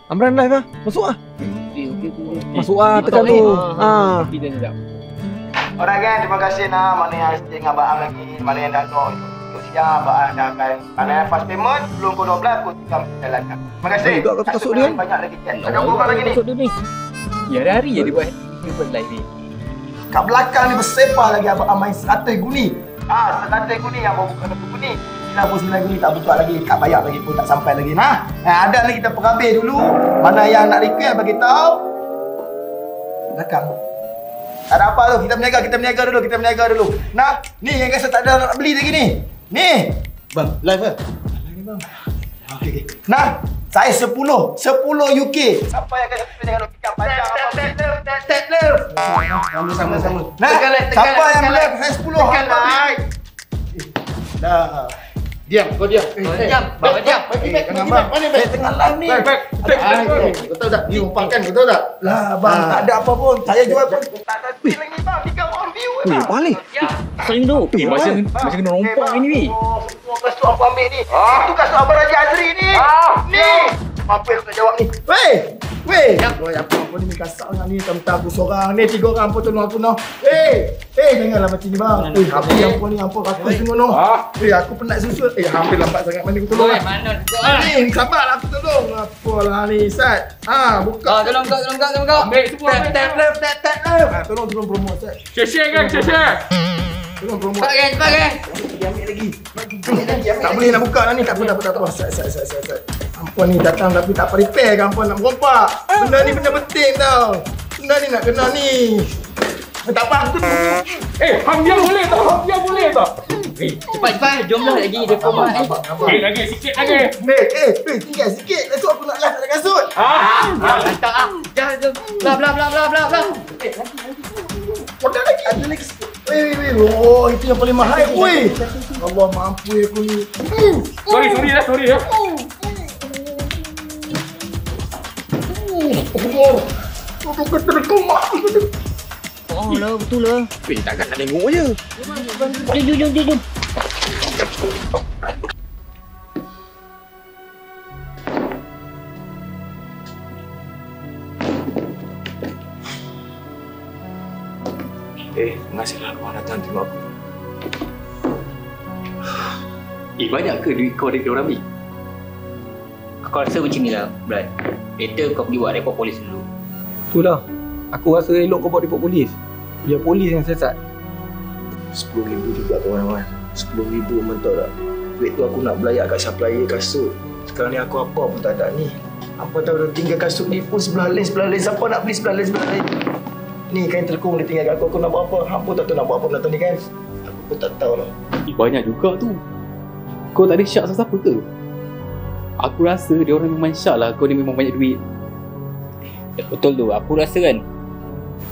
Amran live lah. Masuk lah. Okay. Masuk lah, tekan tu. Kita sekejap. Alright kan, terima kasih nak. Mana yang stay dengan Abang Am lagi, mana yang dah tahu untuk siang, Abang Am dah akan mana yang fast payment, sebelum pukul 12, pukul 3 jalankan. Terima kasih. Juga kau kasut dia. Banyak lagi chat. Ada apa lagi ni? Kasut dia ni. Ya, hari-hari je dia buat live ni. Kat belakang ni bersepah lagi Abang Am main 100 guni. 100 guni yang baru bukan 1 guni. 99 guni tak buka lagi, kat bayar lagi pun tak sampai lagi nah. Ada ni kita perhabis dulu. Mana yang nak request bagi tahu. Belakang. Ada apa tu? Kita berniaga dulu. Nah, ni yang rasa tak ada nak beli lagi ni. Ni. Bang, live ke? Live bang. Okey. Nah, saya 10 UK. Siapa yang akan satu dengan pick up panjang apa? Sama-sama. Nah, siapa yang live saya 10 like. Dah. Diam, kau diam. Diam. Bagi beg. Mana beg? Tengah live ni. Betul tak? Ni umpah kan, betul tak? Lah bang, tak ada apa pun. Saya jual pun tak ada deal lagi bang. 3 orang view lah. Balik. Saling dulu. Macam kena rompak ini ni. Semua kasut aku ambil ni. Itu kasut Abang Raja Azri ni. Ni. Apa aku nak jawab ni? Weh. Apa ni kasar dengan ni. Tentang aku seorang ni. 3 orang pun tolong aku noh. Janganlah macam ni bang. Apa yang pun ni. Apa rakus semua noh. Aku penat susul. Hampir lambat sangat. Mana aku tolong. Ni sabarlah aku tolong. Apalah ni Sat. Buka. Tolong kau. Ambil semua. Tap. Tolong promote Sat. Share gang. Tolong promote. Cepat geng. Dia ambil lagi. Tak boleh nak buka lah ni. Tak apa. Sat. Ampun ni datang tapi tak prepare kan ampun nak merompak. Benda ni benda penting tau. Benda ni nak kena ni. Tak apa aku tu. Hang dia boleh tak? Cepat. Jomlah lagi dia format ni. Lagi sikit lagi. Tinggal sikit. Esok aku nak live tak ada kasut. Lantak ah. Jangan bla. Ada lagi sikit. Oh, itu yang paling mahal. Oi. Allah mampu aku ni. Sorry ya. Aku terkemak. Oh lah, betul lah. Takkan nak tengok je. Jom. Terima kasihlah korang datang tengok aku. Banyak ke duit kau dari orang ambil? Kau rasa macam ni lah, Brad. Later kau pergi buat report polis dulu. Itulah. Aku rasa elok kau buat report polis. Biar polis yang sesat. 10,000 juga kawan-kawan. 10,000 mentok tak? Duit tu aku nak belayak kat supplier kasut. Sekarang ni aku apa pun tak ada ni. Apa tahu tinggal kasut ni pun sebelah lain. Siapa nak beli sebelah lain? Ni kain terkung dia tinggal kat aku nak buat apa? Hampa tak tahu nak buat apa benda ni kan? Aku pun tak tahu lah. Banyak juga tu. Kau tak ada syak siapa ke? Aku rasa dia orang memang syak lah kau ni memang banyak duit. Betul tu, aku rasa kan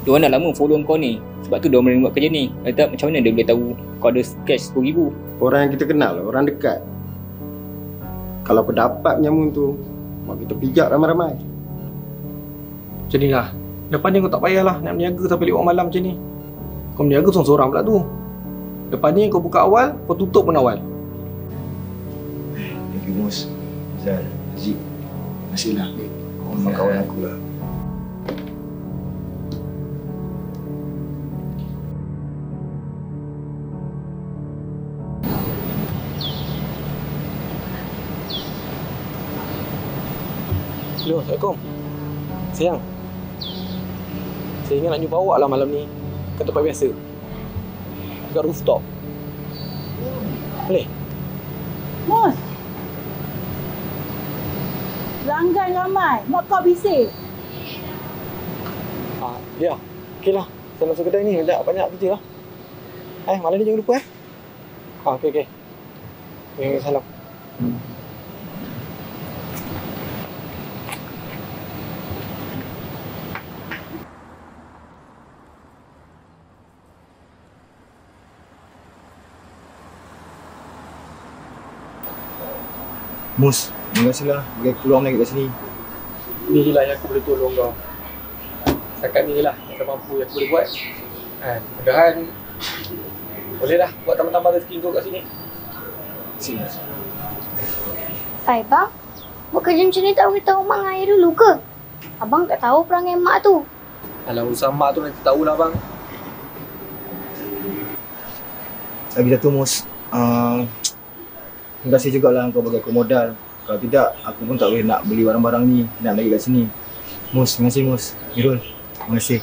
dia orang dah lama follow kau ni. Sebab tu dia orang buat kerja ni. Kalau tak, macam mana dia boleh tahu kau ada cash 10,000? Orang yang kita kenal lah, orang dekat. Kalau aku dapat nyamun tu, mak kita pijak ramai-ramai. Macam ni lah. Depan ni kau tak payahlah nak berniaga sampai 5 malam macam ni. Kau berniaga seorang-seorang pula tu. Depan ni kau buka awal, kau tutup pun awal. Thank you Mus, Zal, Aziz. Terima kasih lah. Kau memang kawan aku lah. Hello, Assalamualaikum. Sayang, saya ingat nak jumpa awak lah malam ni kat tempat biasa. Dekat rooftop. Boleh? Mus! Pelanggan ramai, mak kau bising. Ya. Okeylah. Saya masuk kedai ni dah banyak kerja lah. Malam ni jangan lupa okey. Salam. Mus, terima kasihlah bagi aku peluang lagi kat sini. Ni lah yang aku boleh tolong kau. Setakat ni lah yang mampu yang aku boleh buat. Mudah-mudahan boleh lah buat tambah-tambah rezeki kau kat sini. Sini. Bang, buat kerja macam ni tak beritahu mak dengan ayah dulu ke? Abang tak tahu perangai mak tu. Alah, urusan mak tu nanti tahulah bang. Lagi satu Mus, terima kasih jugalah kau bagi aku modal. Kalau tidak, aku pun tak boleh nak beli barang-barang ni, nak lagi kat sini. Mus, terima kasih Mus. Mirul, terima kasih.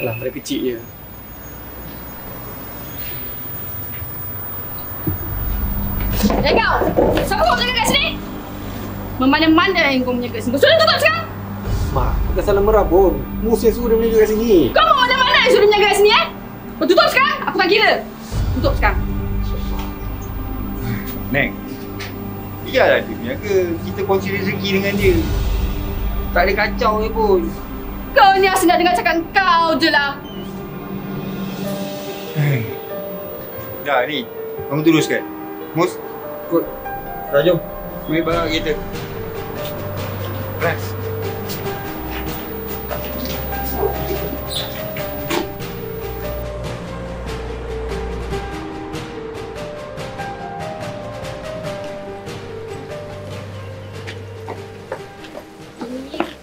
Alah, mereka kecil je. Dan kau, siapa kau jaga kat sini? Memandai-mandai yang kau menjaga kat sini. Kau sudah tutup sekarang? Mak, bukan salah merabun. Mus yang suruh dia menjaga kat sini. Kau memandai-mandai yang suruh menjaga kat sini Kau tutup sekarang? Aku tak kira. Tutup sekarang. Neng, biarlah dia menjaga. Kita kongsi rezeki dengan dia. Tak ada kacau je pun. Kau ni asyik nak dengar cakap kau je lah. Dah ni, kamu teruskan. Mus, ikut. Dah jom. Ambil barang kita. Ras.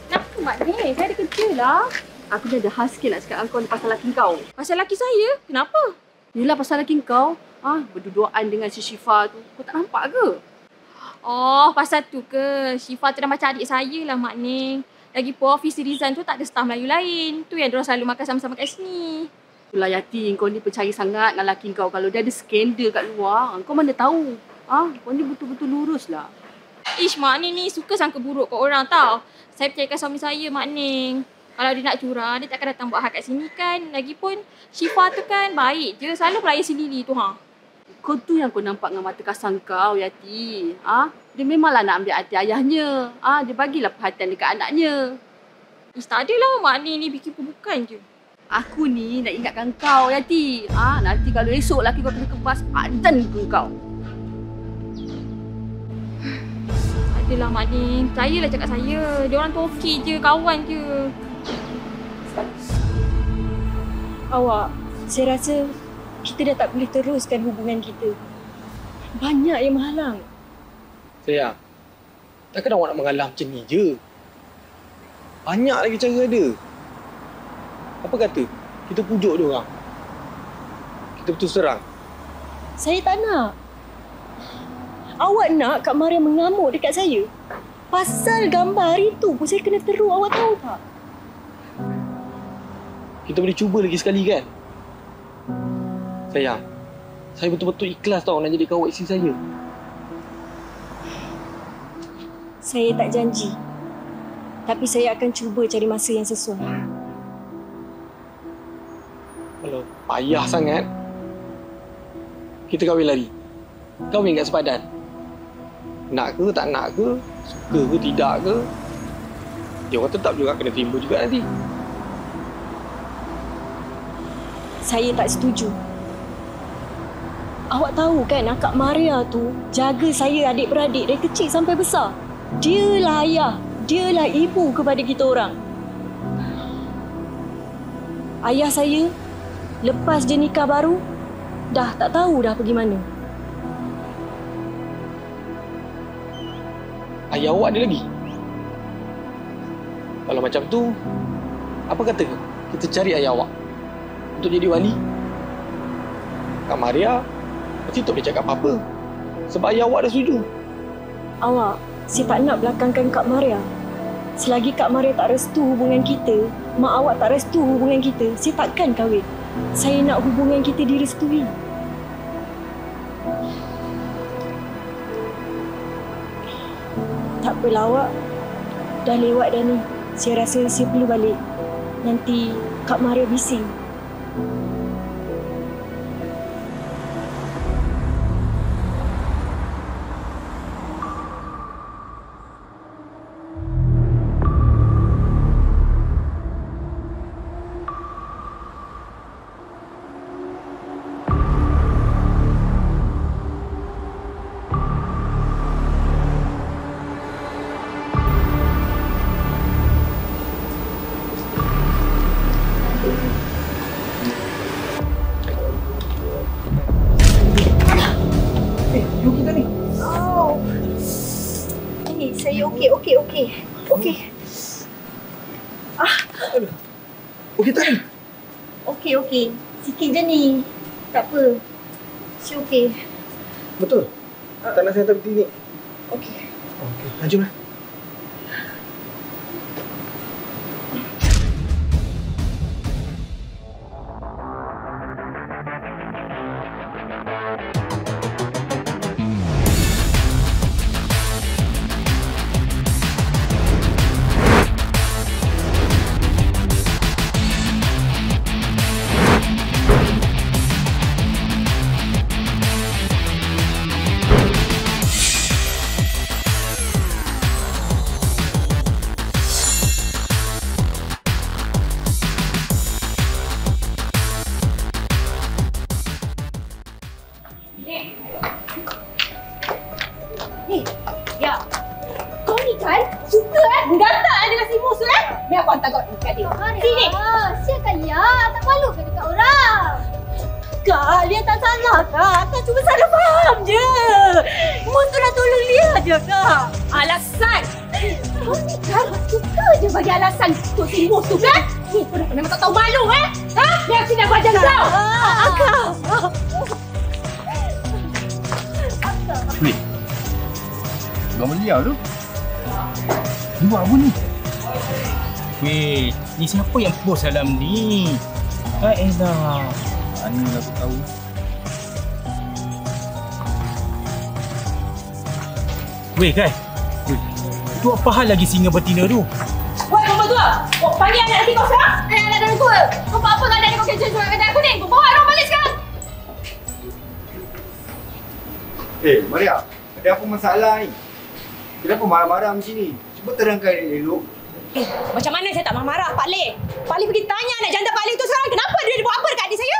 Kenapa mak ni? Saya ada kerja lah. Aku dah ada hal sikit nak cakap dengan kau pasal laki kau. Pasal laki saya? Kenapa? Yelah pasal laki kau. Berduaan dengan si Syifa tu. Kau tak nampak ke? Oh, pasal tu ke? Syifa tu dah macam adik saya lah Mak Ning. Lagipun office Rizan tu tak ada staff Melayu lain. Tu yang diorang selalu makan sama-sama kat sini. Itulah Yati, kau ni percaya sangat dengan laki kau. Kalau dia ada skandal kat luar, kau mana tahu? Kau ni betul-betul lurus lah. Ish, Mak Ning ni suka sangka buruk kat orang tau. Saya percayakan suami saya, Mak Ning. Kalau dia nak curang, dia takkan datang buat hal kat sini kan. Lagipun Syifa tu kan baik je. Selalu peraya si Lily tu Kau tu yang kau nampak dengan mata kasar kau, Yati. Dia memanglah nak ambil hati ayahnya. Dia bagilah perhatian dekat anaknya. Ish, tak adalah Mak Ning ni bikin bukan je. Aku ni nak ingatkan kau, Yati. Nanti kalau esok laki kau kena kebas, padan ke kau. Adalah Mak Ning. Percayalah cakap saya. Dia orang tu okey je, kawan je. Awak, saya rasa kita dah tak boleh teruskan hubungan kita. Banyak yang menghalang. Sayang, takkan awak nak mengalah macam ni je? Banyak lagi cara ada. Apa kata? Kita pujuk dia orang. Kita berterus terang. Saya tak nak. Awak nak Kak Maria mengamuk dekat saya? Pasal gambar hari tu pun saya kena teruk, awak tahu tak? Kita boleh cuba lagi sekali kan? Sayang, saya betul-betul ikhlas tau nak jadi kawan isteri saya. Saya tak janji. Tapi saya akan cuba cari masa yang sesuai. Kalau payah sangat, kita kahwin lari. Kahwin kat sepadan. Nak ke tak nak ke, suka ke tidak ke, dia orang tetap juga kena terima juga nanti. Saya tak setuju. Awak tahu kan Kak Maria tu jaga saya adik-beradik dari kecil sampai besar. Dialah ayah, dialah ibu kepada kita orang. Ayah saya lepas je nikah baru dah tak tahu dah pergi mana. Ayah awak ada lagi? Kalau macam tu, apa kata kita cari ayah awak untuk jadi wali? Kak Maria mesti tak boleh cakap apa-apa sebab ayah awak dah setuju. Awak, saya tak nak belakangkan Kak Maria. Selagi Kak Maria tak restu hubungan kita, mak awak tak restu hubungan kita, saya takkan kahwin. Saya nak hubungan kita direstui. Tak apalah awak. Dah lewat dah ni. Saya rasa saya perlu balik. nanti Kak Maria bising. Okey. Okey tak ni? Okey. Sikit je ni. Tak apa. Si okey. Betul? Tak nak saya seperti ni? Okey. Okey, jomlah. Ya. Kau ni kan suka menggatak dengan si Mus Biar aku hantar kau dekat dia. Sini. Siapkan Lia. Tak malu ke dekat orang? Kak, Lia tak salah Kak. Kak cuma salah faham je. Mus tu nak tolong Lia je Kak. Alasan. Kau ni kan suka je bagi alasan untuk si Mus tu kan? Ni kau dah memang tak tahu malu Ha? Biar sini aku ajar kau. Kak. Weh, gambar Lia tu? Dia buat apa ni? Weh, ni siapa yang post dalam ni? Elah. Mana aku tahu. Weh, Kai. Tu apa hal lagi singa betina tu? Woi, nombor tua. Kau panggil anak nanti kau sekarang? Anak nombor tua. Kau buat apa dengan anak kau kerja jual kedai aku ni? Kau bawa orang balik sekarang. Maria, ada apa masalah ni? Kenapa marah-marah macam ni? Cuba terangkan elok. Macam mana saya tak marah Pak Leh? Pak Leh pergi tanya anak janda Pak Leh tu sekarang kenapa dia buat apa dekat adik saya?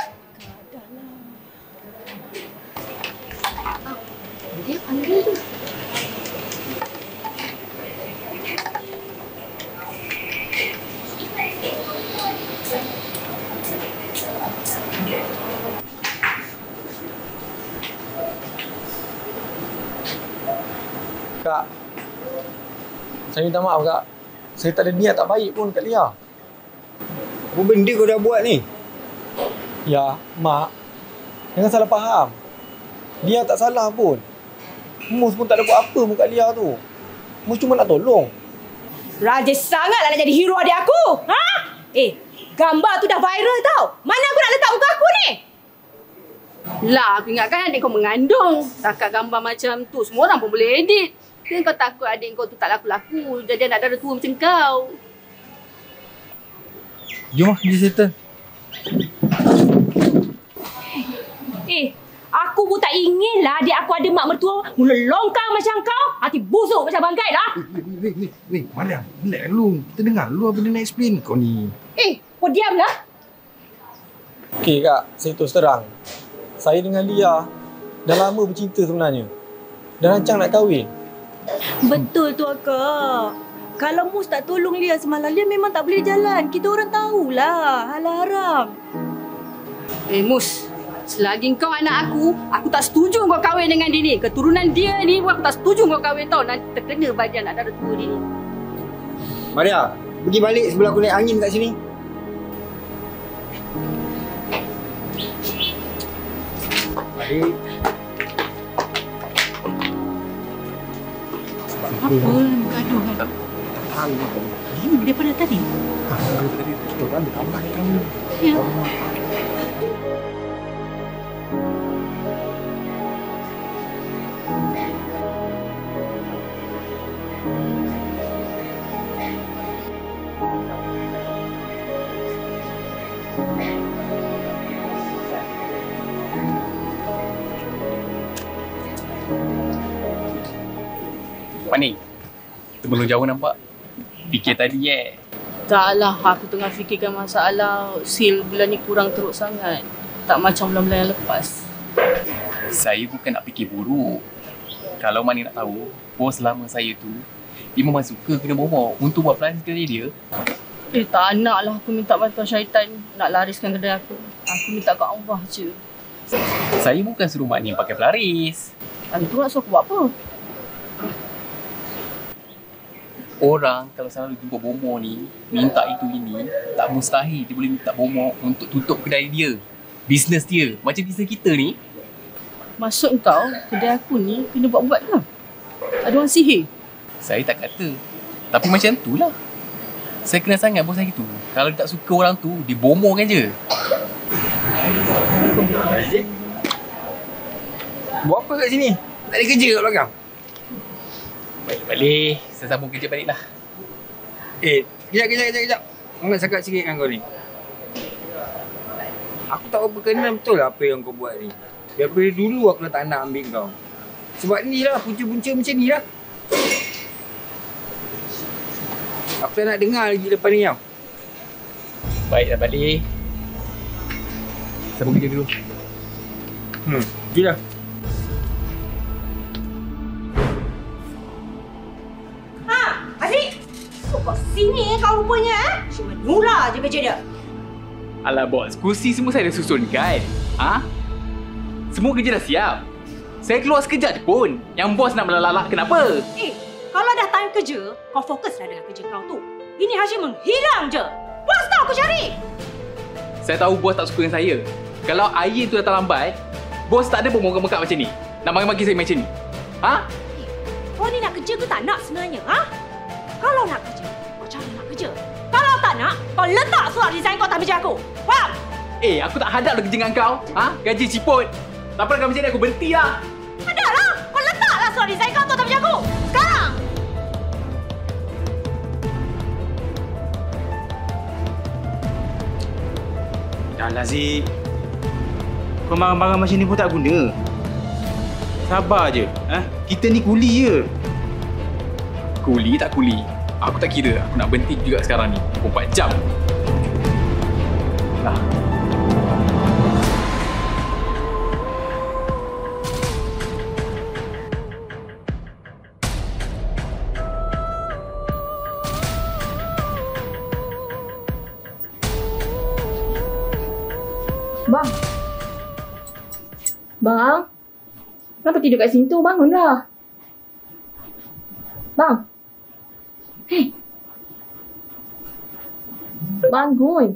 Dia panggil tu. Kak, saya minta maaf Kak. Saya tak ada niat tak baik pun kat Lia. Apa benda kau dah buat ni? Ya, Mak. Jangan salah faham. Lia tak salah pun. Mus pun tak ada buat apa pun kat Lia tu. Mus cuma nak tolong. Rajin sangatlah nak jadi hero adik aku. Ha? Gambar tu dah viral tau. Mana aku nak letak muka aku ni? Lah, aku ingatkan adik kau mengandung. Takat gambar macam tu, semua orang pun boleh edit. Kan kau takut adik kau tu tak laku-laku. Jadi anak dara tua macam kau. Jom lah, dia settle. Aku pun tak inginlah adik aku ada mak mertua mula longkang macam kau. Hati busuk macam bangkai lah. Weh, Mariam, relax dulu. Kita dengar dulu apa dia nak explain kau ni. Kau diamlah. Okey Kak, saya terus terang. Saya dengan Lia dah lama bercinta sebenarnya. Dah rancang nak kahwin. Betul tu Akak. Kalau Mus tak tolong Lia semalam, Lia memang tak boleh jalan. Kita orang tahulah. Halang-halang. Mus, selagi kau anak aku tak setuju kau kahwin dengan dia ni. Keturunan dia ni pun aku tak setuju kau kahwin tau. Nanti terkena badan anak dara tua dia ni. Maria, pergi balik sebelum aku naik angin kat sini. Balik. Apa gaduh kan? Tak tahu apa. Ini daripada tadi. Daripada tadi kita orang ada tambah ni kami. Ya. Maning, terlalu jauh nampak. Fikir tadi Taklah, aku tengah fikirkan masalah sil bulan ni kurang teruk sangat. Tak macam bulan-bulan yang lepas. Saya bukan nak fikir buruk. Kalau Maning nak tahu, bos lama saya tu, dia memang suka kena momok untuk buat plan kedai dia. Tak nak lah aku minta bantuan syaitan nak lariskan kedai aku. Aku minta kat Allah je. Saya bukan suruh Maning pakai pelaris. Tu nak suruh aku buat apa? Orang kalau selalu jumpa bomo ni, minta itu ini, tak mustahil dia boleh minta bomo untuk tutup kedai dia. Bisnes dia, macam bisnes kita ni. Maksud kau, kedai aku ni kena buat-buat ke? Ada orang sihir? Saya tak kata. Tapi macam tu lah. Saya kenal sangat bos saya tu. Kalau dia tak suka orang tu, dia bomokan je. Buat apa kat sini? Tak ada kerja kat belakang? Balik. Saya sambung kerja balik lah. Kejap. Angkat cakap sikit dengan kau ni. Aku tak berapa kenal betul lah apa yang kau buat ni. Daripada dulu aku dah tak nak ambil kau. Sebab ni lah, punca-punca macam ni lah. Aku tak nak dengar lagi lepas ni tau. Baiklah balik. Sambung kerja dulu. Pergi lah. Kau sini kau rupanya Cuma Nura je kerja dia. Alah bos, kursi semua saya dah susunkan. Semua kerja dah siap. Saya keluar sekejap je pun. Yang bos nak melalak kenapa? Kalau dah time kerja, kau fokuslah dengan kerja kau tu. Ini Hashim menghilang je. Bos tahu aku cari. Saya tahu bos tak suka dengan saya. Kalau air tu datang lambat, bos tak ada pun mengangkat macam ni. Nak maki-maki saya macam ni. Kau ni nak kerja ke tak nak sebenarnya? Kalau nak kerja, kau cari nak kerja. Kalau tak nak, kau letak surat resign kau atas meja aku. Faham? Aku tak hadap dah kerja dengan kau. Gaji ciput. Tak apa kalau macam ni aku berhenti lah. Adaklah. Kau letaklah surat resign kau atas meja aku. Sekarang. Dahlah Zik. Kau marah-marah macam ni pun tak guna. Sabar je. Kita ni kuli je. Kuli tak kuli. Aku tak kira. Aku nak berhenti juga sekarang ni. 24 jam. Lah. Bang. Bang. Kenapa tidur kat sini tu? Bangunlah. Bang. Hei. Bangun.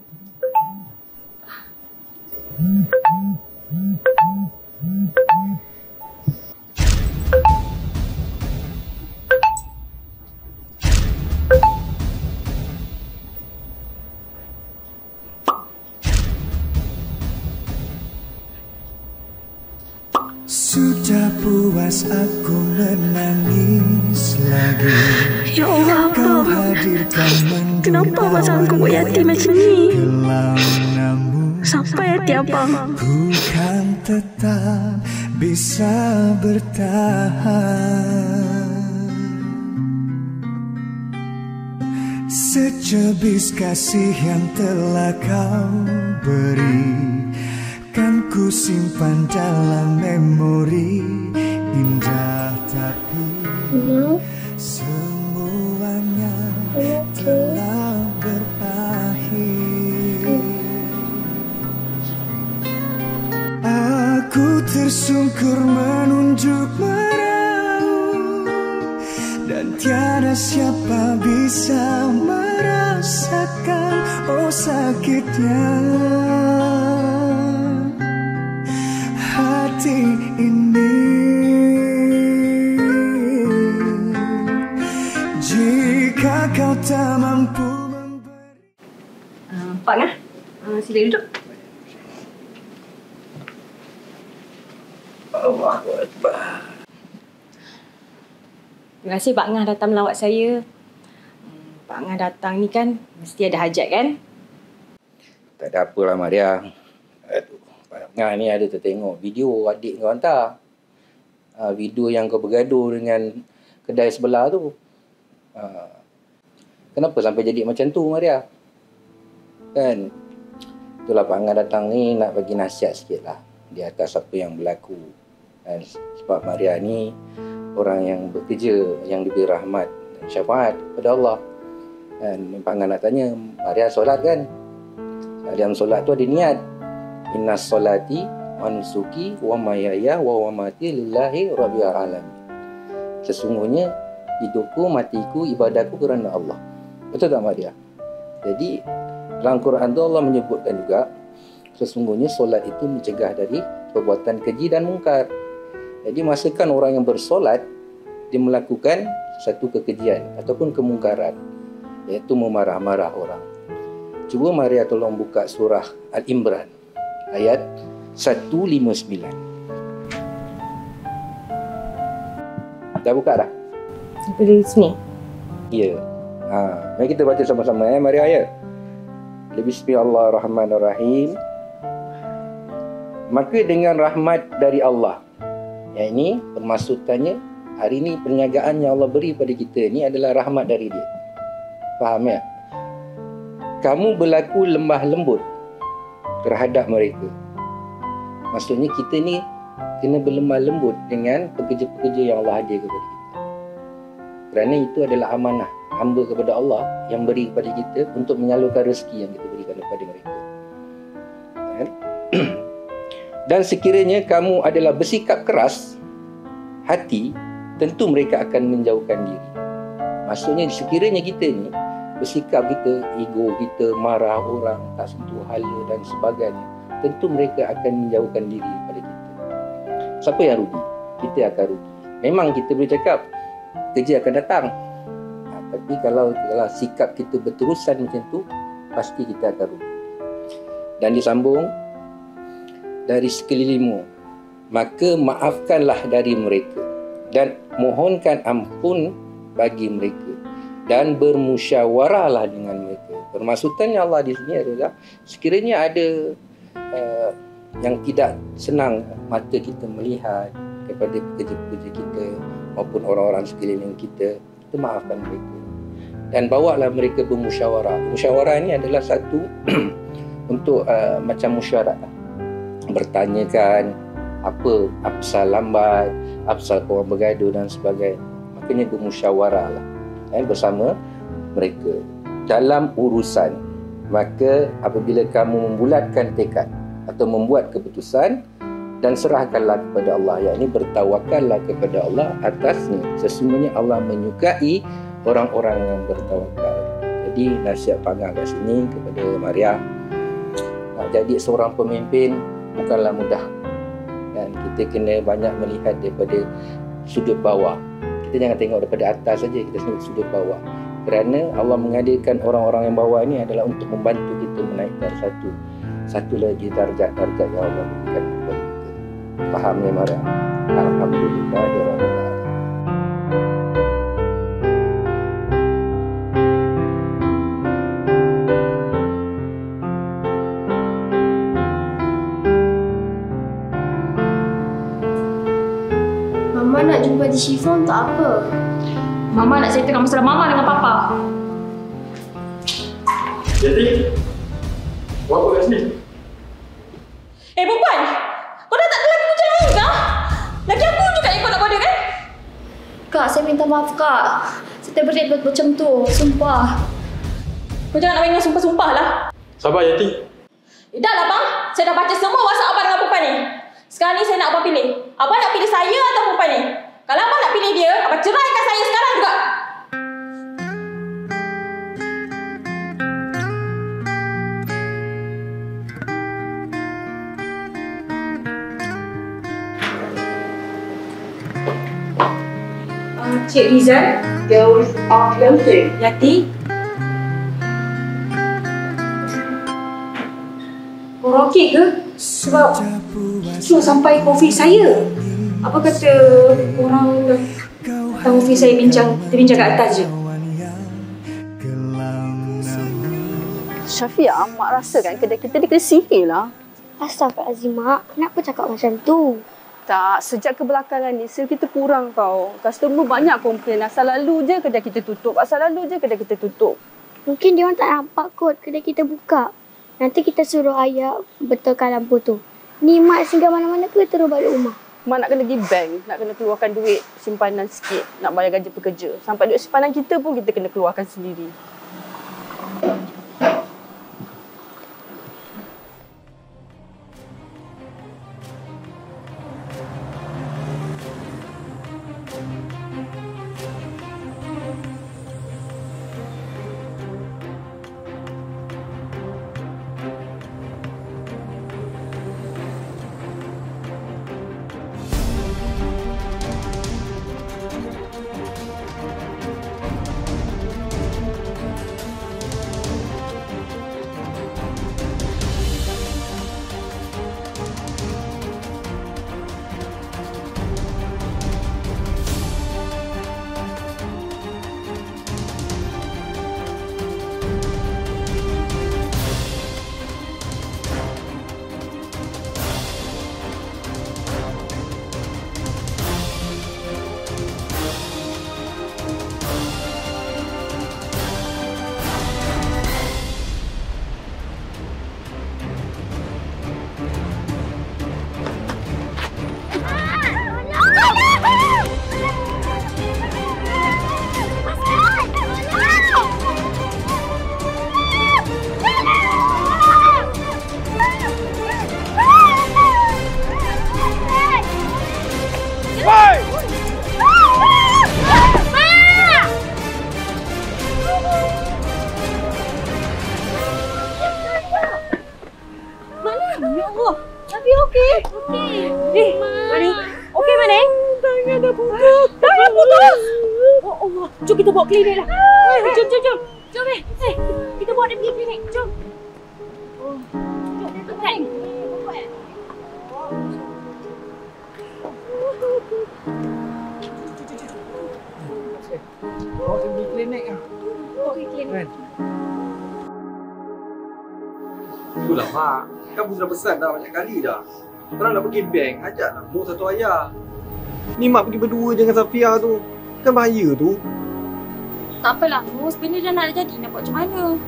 Sudah puas aku menangis lagi. Ya Allah, Kau hadirkan kenapa abang aku buat hati macam ni? Sampai hati abang Bukan tetap bisa bertahan. Secebis kasih yang telah kau beri, kan ku simpan dalam memori indah, tapi semuanya telah berakhir. Aku tersungkur menunjuk meraung, dan tiada siapa bisa merasakan sakitnya hati ini. Jika kau tak mampu memberi. Pak Ngah, sila duduk. Allahu Akbar. Terima kasih Pak Ngah datang melawat saya. Pak Ngah datang ni kan mesti ada hajat kan? Tak ada apalah Maria. Aduh, Pak Ngah ni ada tertengok video adik kau hantar. video yang kau bergaduh dengan kedai sebelah tu. Kenapa sampai jadi macam tu, Maria? Kan? Itulah Pak Angah datang ni nak bagi nasihat sikit lah di atas apa yang berlaku. Kan? Sebab Maria ni orang yang bekerja, yang diberi rahmat dan syafaat kepada Allah. Dan Pak Angah nak tanya, Maria solat kan? Dalam solat tu ada niat. Inna solati wa nusuki wa mayaya wa mamati lillahi rabbil alamin. Sesungguhnya hidupku, matiku, ibadahku kerana Allah. Betul tak Maria? Jadi dalam Quran tu Allah menyebutkan juga sesungguhnya solat itu mencegah dari perbuatan keji dan mungkar. Jadi masakan orang yang bersolat dia melakukan satu kekejian ataupun kemungkaran, iaitu memarah-marah orang. Cuba Maria tolong buka surah Al-Imran ayat 159. Dah buka dah? Sampai di sini? Ya. Mari kita baca sama-sama Maria ya. Bismillahirrahmanirrahim. Maka dengan rahmat dari Allah. Yang ini bermaksudnya hari ini perniagaan yang Allah beri pada kita ni adalah rahmat dari Dia. Faham ya? Kamu berlaku lemah lembut terhadap mereka. Maksudnya kita ni kena berlemah lembut dengan pekerja-pekerja yang Allah hadir kepada kita. Kerana itu adalah amanah hamba kepada Allah yang beri kepada kita untuk menyalurkan rezeki yang kita berikan kepada mereka. Dan sekiranya kamu adalah bersikap keras hati, tentu mereka akan menjauhkan diri. Maksudnya sekiranya kita ni bersikap kita, ego kita, marah orang, tak sentuh hala dan sebagainya, tentu mereka akan menjauhkan diri daripada kita. Siapa yang rugi? Kita akan rugi. Memang kita boleh cakap kerja akan datang. Tapi kalau sikap kita berterusan macam tu, pasti kita akan rugi. Dan disambung, dari sekelilingmu, maka maafkanlah dari mereka dan mohonkan ampun bagi mereka dan bermusyawarahlah dengan mereka. Bermaksudnya Allah di sini adalah sekiranya ada yang tidak senang mata kita melihat kepada pekerja-pekerja kita maupun orang-orang sekeliling kita, kita maafkan mereka dan bawalah mereka bermusyawarah. Musyawarah ini adalah satu untuk macam mesyuarat, bertanyakan apa apsal lambat, apsal korang bergaduh dan sebagainya. Makanya bermusyawarah lah bersama mereka dalam urusan. Maka apabila kamu membulatkan tekad atau membuat keputusan, dan serahkanlah kepada Allah, yakni bertawakallah kepada Allah atasnya. Sesungguhnya Allah menyukai orang-orang yang bertawakal. Jadi nasihat Pak Angah kat sini kepada Maria, nak jadi seorang pemimpin bukanlah mudah. Dan kita kena banyak melihat daripada sudut bawah. Kita jangan tengok daripada atas saja, kita tengok sudut bawah. Kerana Allah menghadirkan orang-orang yang bawah ini adalah untuk membantu kita menaikkan satu lagi darjat-darjat yang Allah berikan kepada kita. Faham ya Maria? Alhamdulillah ya Rabbil Alamin. Mama nak jumpa di Chiffon tak apa. Mama nak ceritakan masalah Mama dengan Papa. Jadi, buat apa kat sini? Perempuan! Kau dah tak ada lagi macam lain kah? Lagi aku juga yang kau nak bodoh kan? Kak, saya minta maaf kak. Saya tak boleh buat macam tu. Sumpah. Kau jangan nak main dengan sumpah-sumpah lah. Sabar Yati. Dah lah bang. Saya dah baca semua WhatsApp abang dengan perempuan ni. Sekarang ni saya nak abang pilih. Abang nak pilih saya atau perempuan ni? Kalau abang nak pilih dia, abang ceraikan saya sekarang juga. Cik Rizal, girls are closing. Yati? Korang okey ke? Sebab suruh sampai ofis saya. Apa kata orang datang ofis saya bincang, kita bincang kat atas je. Syafiq, Mak rasa kan kedai kita dia kena sihir lah. Astaghfirullahaladzim Mak, kenapa cakap macam tu? Tak, sejak kebelakangan ni sale kita kurang tau. Customer banyak komplain. Asal lalu je kedai kita tutup. Mungkin dia orang tak nampak kot kedai kita buka. Nanti kita suruh ayah betulkan lampu tu. Ni mak singgah mana-mana ke terus balik rumah? Mak nak kena pergi bank, nak kena keluarkan duit simpanan sikit, nak bayar gaji pekerja. Sampai duit simpanan kita pun kita kena keluarkan sendiri. Kita bawa klinik lah. Jom. Jom kita bawa dia pergi klinik. Jom. Jom, tekan. Bawa dia pergi klinik lah. Bawa pergi klinik. Itulah mak. Kamu sudah pesan dah banyak kali dah. Terang nak pergi bank, ajaklah mak satu ayah. Ni mak pergi berdua dengan Safia tu. Kan bahaya tu. Tak apalah, Mus. Benda dah nak jadi. Nak buat macam mana?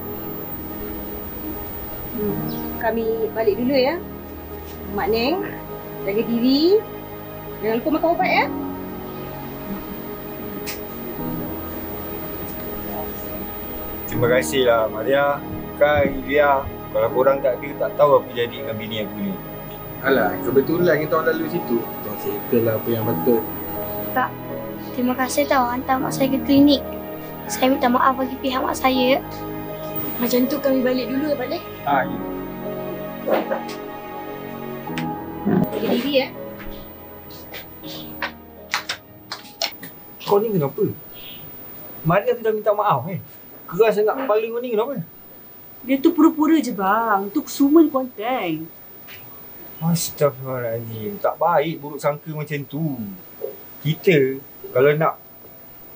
Kami balik dulu ya. Mak Neng, jaga diri. Jangan lupa makan ubat ya. Terima kasihlah Maria, Kai, Lia. Kalau korang tak ada, tak tahu apa jadi dengan bini aku ni. Alah, kebetulan kita orang lalu situ. Tuan settle lah apa yang betul. Kak, terima kasih tau hantar mak saya ke klinik. Saya minta maaf bagi pihak mak saya. Macam tu kami balik dulu ya, Pak Leh. Ya. Jaga diri ya. Kau ni kenapa? Maria tu dah minta maaf Keras sangat kepala kau ni kenapa? Dia tu pura-pura je bang. Tu semua konten. Astaghfirullahaladzim. Tak baik buruk sangka macam tu. Kita kalau nak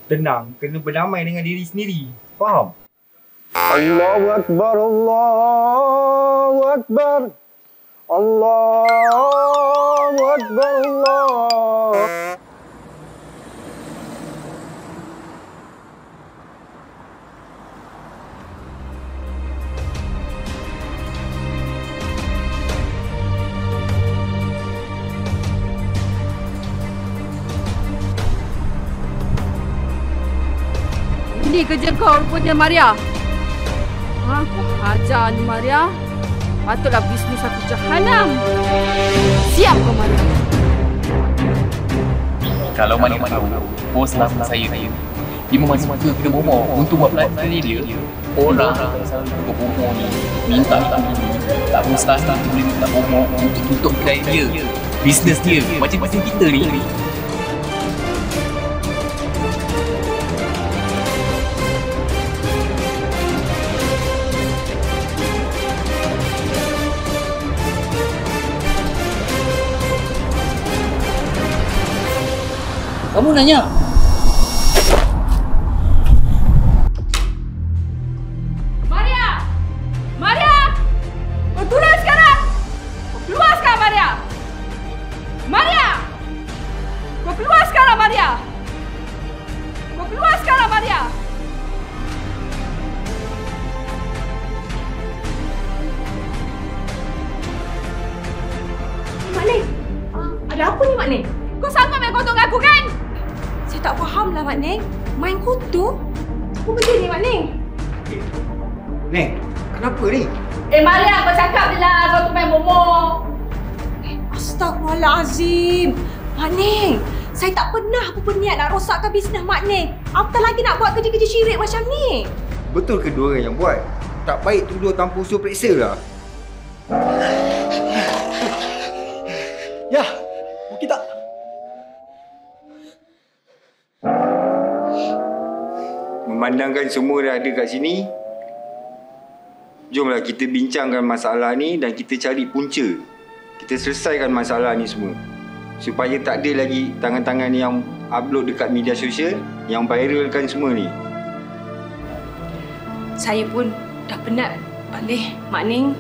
tenang, kena berdamai dengan diri sendiri. Faham? Allahu Akbar, Allahu Akbar. Allahu Akbar, Allah. Ini kerja kau rupanya Maria. Ajar ni Maria. Patutlah bisnes aku jahanam. Siap kau Maria. Kalau mana tahu, bos lama saya ni, dia memang suka kena bomoh untuk buat pelatihan dia. Orang selalu suka bomoh ni, minta tak mustahil boleh minta bomoh untuk tutup kedai dia, bisnes dia. Macam-macam kita ni. Kamu nanya? Maria! Maria! Kau turun sekarang! Kau keluar sekarang Maria! Maria! Saya tak faham lah Mak Neng. Main kotor? Apa benda ni Mak Neng? Neng, kenapa ni? Maria, kau cakap je lah kau tu main bomoh. Astagfirullahalazim. Mak Neng, saya tak pernah berniat nak rosakkan bisnes Mak Neng. Apatah lagi nak buat kerja-kerja syirik macam ni. Betul ke dua orang yang buat? Tak baik tuduh tanpa usul periksa lah. Ya, okey tak? Memandangkan semua dah ada kat sini, jomlah kita bincangkan masalah ni dan kita cari punca. Kita selesaikan masalah ni semua. Supaya tak ada lagi tangan-tangan yang upload dekat media sosial yang viralkan semua ni. Saya pun dah penat balik Mak Neng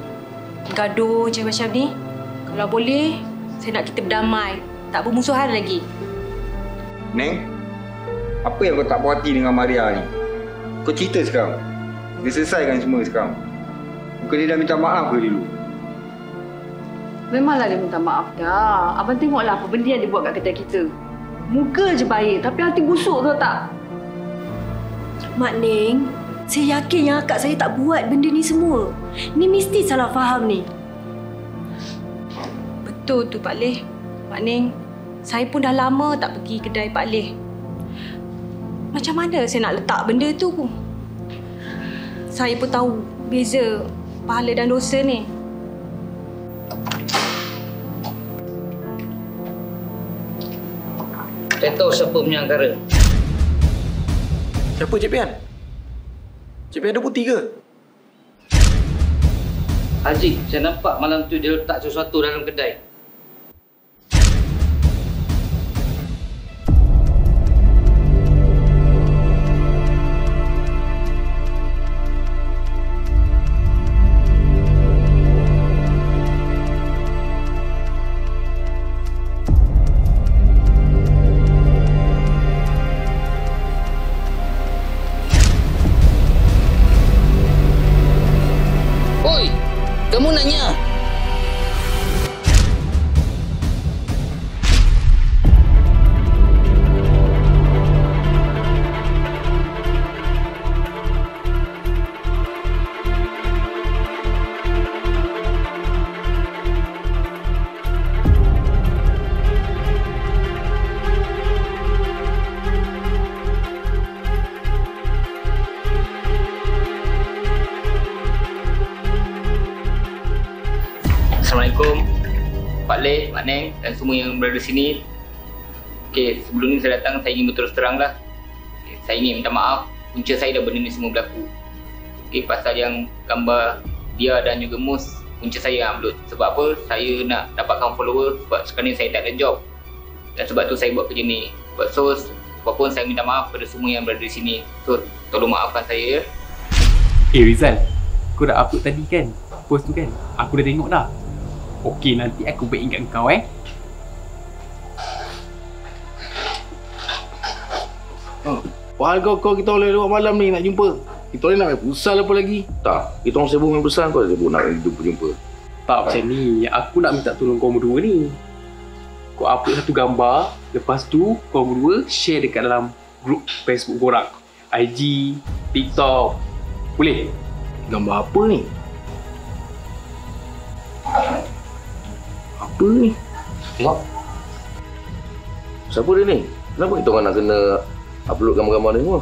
gaduh je macam ni. Kalau boleh, saya nak kita berdamai. Tak bermusuhan lagi. Neng, apa yang kau tak puas hati dengan Maria ni? Kau cerita sekarang. Dia selesaikan semua sekarang. Bukan dia dah minta maaf ke dulu? Memanglah dia minta maaf dah. Abang tengoklah apa benda yang dia buat kat kedai kita. Muka je baik tapi hati busuk tu tak? Mak Neng, saya yakin yang akak saya tak buat benda ni semua. Ni mesti salah faham ni. Betul tu Pak Leh. Mak Neng, saya pun dah lama tak pergi kedai Pak Leh. Macam mana saya nak letak benda tu? Saya pun tahu beza pahala dan dosa ni. Saya tahu siapa punya angkara. Siapa Cik Pian? Cik Pian ada putih ke? Haji, saya nampak malam tu dia letak sesuatu dalam kedai. Kamu nanya. Assalamualaikum Pak Leh, Mak Neng dan semua yang berada di sini. Okey, sebelum ni saya datang, saya ingin berterus terang lah. Okay, saya ingin minta maaf, punca saya dah benda ni semua berlaku. Okey, pasal yang gambar dia dan juga Mus, punca saya yang upload. Sebab apa? Saya nak dapatkan follower sebab sekarang ni saya tak ada job. Dan sebab tu saya buat kerja ni. So, walaupun saya minta maaf kepada semua yang berada di sini. So, tolong maafkan saya ya. Rizal, kau dah upload tadi kan? Post tu kan? Aku dah tengok dah. Okey, nanti aku baik ingat kau Wahal kau kita boleh luar malam ni nak jumpa. Kita boleh nak main pusal apa lagi? Tak, kita orang sibuk main pusal, kau sibuk nak jumpa. Tak macam ni, aku nak minta tolong kau berdua ni. Kau upload satu gambar, lepas tu kau berdua share dekat dalam grup Facebook korang, IG, TikTok. Boleh? Gambar apa ni? Apa ni? Tengok. Siapa dia ni? Kenapa kita orang nak kena upload gambar-gambar ni semua?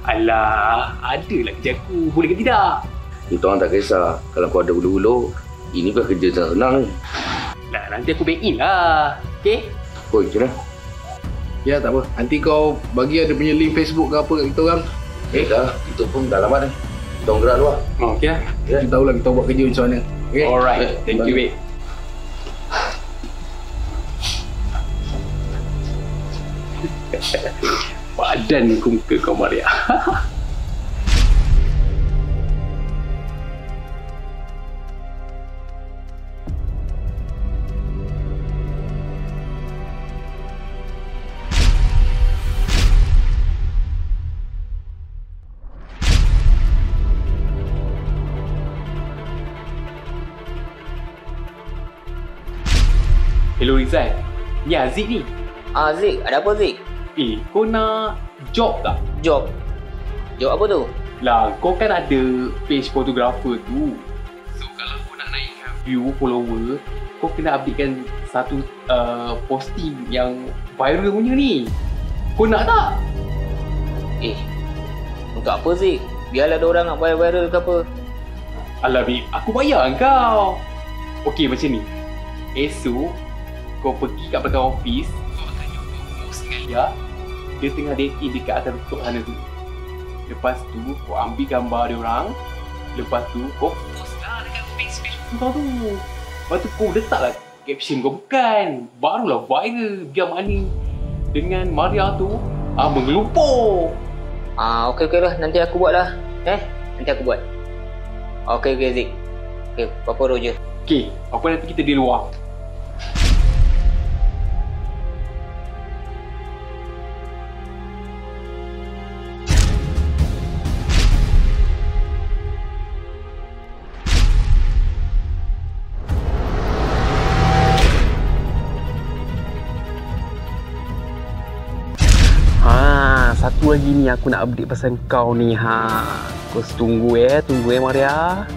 Alah, ada lah kerja aku. Boleh ke tidak? Kita orang tak kisah. Kalau kau ada ulu-ulu, ini bukan kerja senang ni. Lah, nanti aku back in lah. Okay? Oi, macam mana? Ya, tak apa. Nanti kau bagi ada punya link Facebook ke apa kat kita orang. Dah. Kita pun dah lama dah. Kita orang gerak luar. Okay lah. Kita tahulah kita buat kerja macam mana. Okay? Alright. Thank you, babe. Badan ku muka kau Maria. Hello Rizal. Ya, Zik ni. Zik, ada apa Zik? Kau nak job tak? Job? Job apa tu? Lah, kau kan ada page photographer tu. So, kalau kau nak naikkan view, follower, kau kena updatekan satu posting yang viral punya ni. Kau nak tak? Untuk apa sih? Biarlah ada orang nak viral ke apa. Alah, Bik, aku bayar kau. Okey, macam ni. Esok, kau pergi kat belakang office, kau akan jumpa bos Ngalia. Dia tengah dating dekat atas rooftop sana tu. Lepas tu, kau ambil gambar dia orang. Lepas tu, kau post lah dekat Facebook kau tu. Lepas tu, kau letaklah caption kau bukan. Barulah viral. Biar Maning dengan Maria tu mengelumpur. Okey lah. Nanti aku buat lah. Nanti aku buat. Okey Zik. Okey, apa Roger? Okey, apa nanti kita di luar. Satu lagi ni aku nak update pasal kau ni Kau tunggu Maria.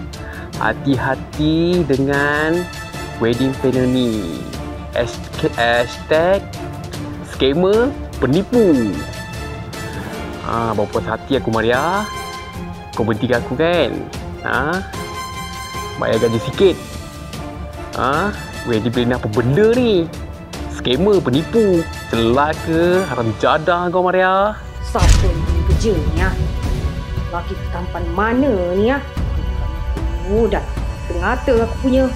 Hati-hati dengan wedding planner ni. Hashtag scammer penipu. Bawa puas hati aku Maria. Kau berhenti aku kan? Bayar gaji sikit. Wedding planner apa benda ni? Scammer, penipu, celaka, haram jadah kau Maria. Siapa yang punya kerja ni Laki tampan mana ni dah tengata aku punya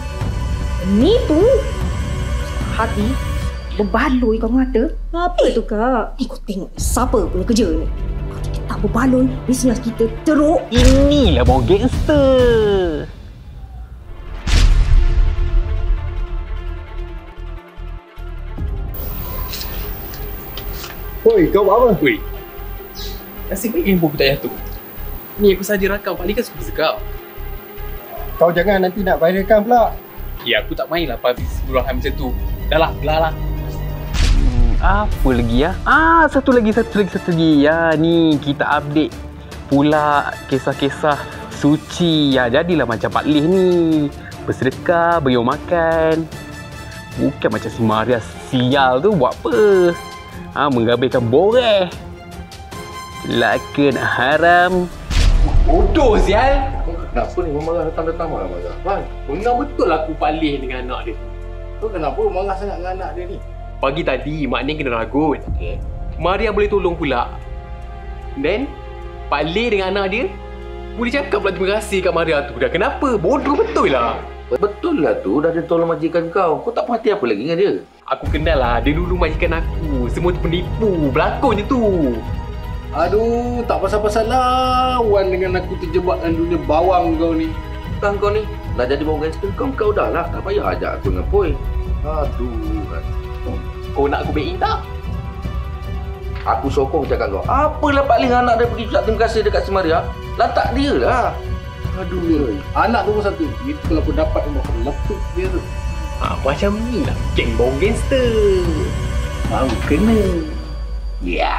penipu. Hati berbaloi kau mengata. Apa tu kak? Kau tengok siapa punya kerja ni. Kita tak berbaloi, bisnes kita teruk. Inilah bawang gangster. Oi, kau buat apa? Oi. Nasib baik handphone aku tak jatuh. Ni aku saja rakam, Pak Lee kan suka sekap. Kau jangan nanti nak viralkan pula. Ya, aku tak main lah public surahan macam tu. Dah lah, belah lah. Apa lagi satu lagi. Ya, ni kita update pula kisah-kisah suci. Ya, jadilah macam Pak Lee ni. Bersedekah, bagi orang makan. Bukan macam si Maria sial tu buat apa. Menggabaikan boreh. Celaka nak haram. Bodoh sial. Kenapa ni marah datang-datang marah-marah? Benar betul aku Pak Lee dengan anak dia. Kau kenapa marah sangat dengan anak dia ni? Pagi tadi Mak Ning kena ragut. Maria boleh tolong pula. Then Pak Lee dengan anak dia boleh cakap pula terima kasih kat Maria tu. Dah kenapa? Bodoh betul lah. Betul lah tu, dah dia tolong majikan kau. Kau tak perhati apa lagi dengan dia? Aku kenal lah, dia dulu majikan aku. Semua tu penipu, berlakon je tu. Aduh, tak pasal-pasal lawan dengan aku terjebak dalam dunia bawang kau ni. Bukan kau ni, nak jadi bawang gangster kau dah lah. Tak payah ajak aku dengan Poi. Aduh. Kau nak aku backing tak? Aku sokong cakap kau. Apalah Pak Lee anak dia pergi ucap terima kasih dekat si Maria. Lantak dia lah. Aduh, anak tu pun satu. Itu kalau aku dapat nombor laptop dia tu. Macam ni lah geng bawang gangster. Baru kena. Ya.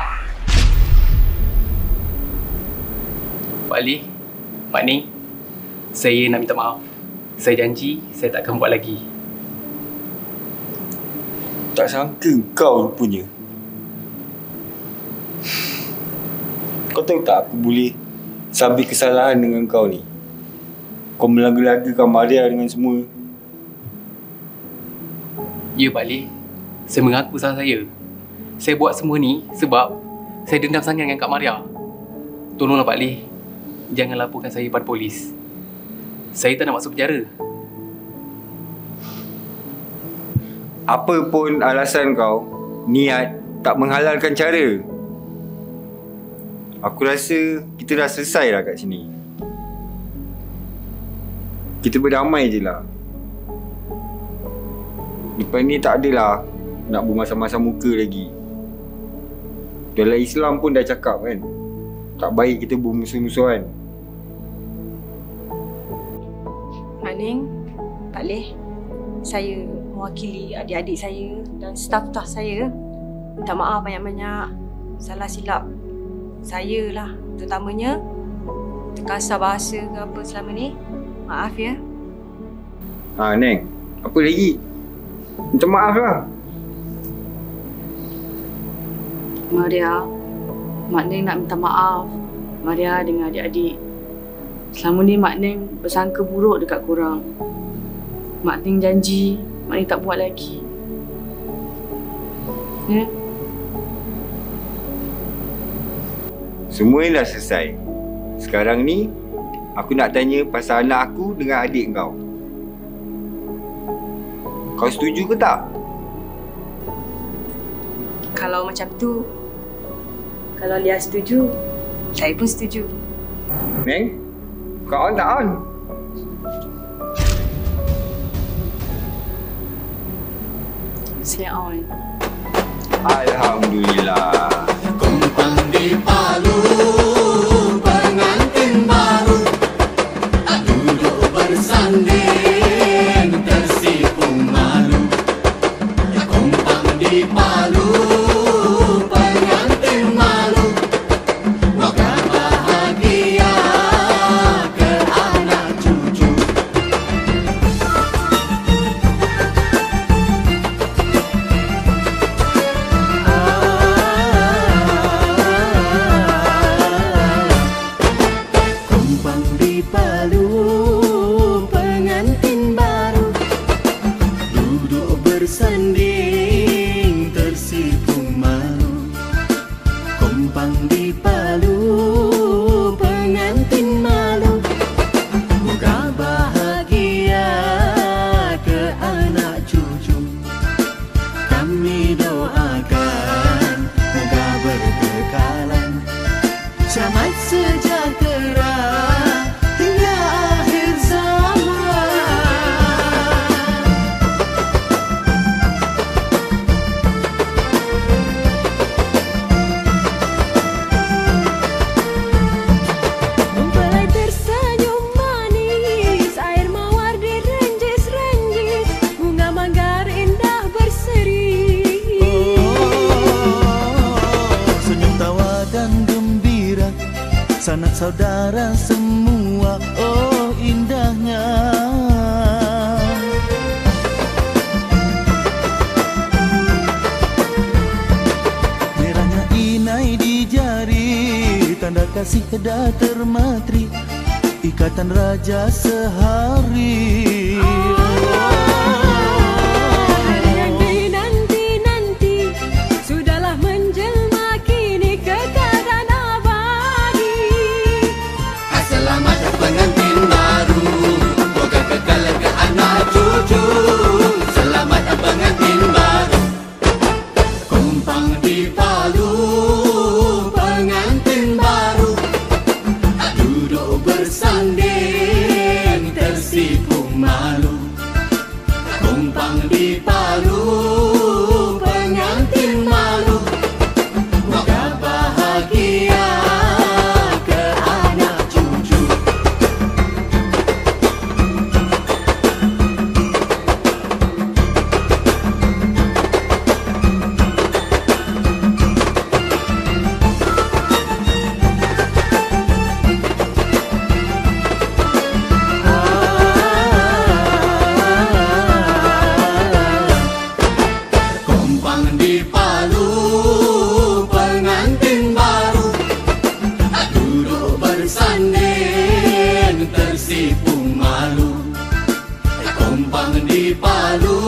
Pak Lee, Mak Ning, saya nak minta maaf. Saya janji saya tak akan buat lagi. Tak sangka kau punya. Kau tahu tak aku boleh sabit kesalahan dengan kau ni. Kau melaga-lagakan Maria dengan semua. Ya Pak Lee, saya mengaku salah saya. Saya buat semua ni sebab saya dendam sangat dengan Kak Maria. Tolonglah Pak Lee, jangan laporkan saya pada polis. Saya tak nak masuk penjara. Apa pun alasan kau, niat tak menghalalkan cara. Aku rasa kita dah selesai dah kat sini. Kita berdamai je lah. Lepas ni tak adalah nak bermasam-masam muka lagi. Dalam Islam pun dah cakap kan, tak baik kita bermusuh-musuhan. Mak Ning, Pak Lee, saya mewakili adik-adik saya dan staf-staf saya minta maaf banyak-banyak salah silap saya lah, terutamanya terkasar bahasa ke apa selama ni. Maaf ya. Neng, apa lagi? Minta maaf lah. Maria, Mak Neng nak minta maaf. Maria dengan adik-adik. Selama ni Mak Neng bersangka buruk dekat korang. Mak Neng janji Mak Neng tak buat lagi. Ya? Semua dah selesai. Sekarang ni, aku nak tanya pasal anak aku dengan adik kau. Kau setuju ke tak? Kalau macam tu, kalau Lia setuju, saya pun setuju. Neng, kau on tak on? Saya on. Alhamdulillah. Kumpang di Palu, pengantin baru duduk bersanding tersipu malu. Kumpang di Palu, pengantin malu. Moga bahagia ke anak cucu. Kumpang di Palu, pengantin baru duduk bersanding tersipu malu. Kumpang di Palu, pengantin malu. Moga bahagia ke anak cucu. Kami doakan moga berkekalan, selamat sejahtera hingga akhir zaman. Mempelai tersenyum manis, air mawar direnjis-renjis, bunga manggar indah berseri. Senyum tawa dan gembira, sanak saudara semua, oh indahnya. Merahnya inai di jari, tanda kasih dah termatri, ikatan raja sehari. Hari yang dinanti-nanti sudahlah menjelma kini kekal abadi. Selamat pengantin baru, moga kekal ke anak cucu. Selamat pengantin baru. Kumpang di Palu, pengantin baru duduk bersanding tersipu malu. Kumpang di Palu, pengantin malu. Moga bahagia ke anak cucu. Kumpang di Palu, pengantin baru duduk bersanding tersipu malu. Kumpang di Palu,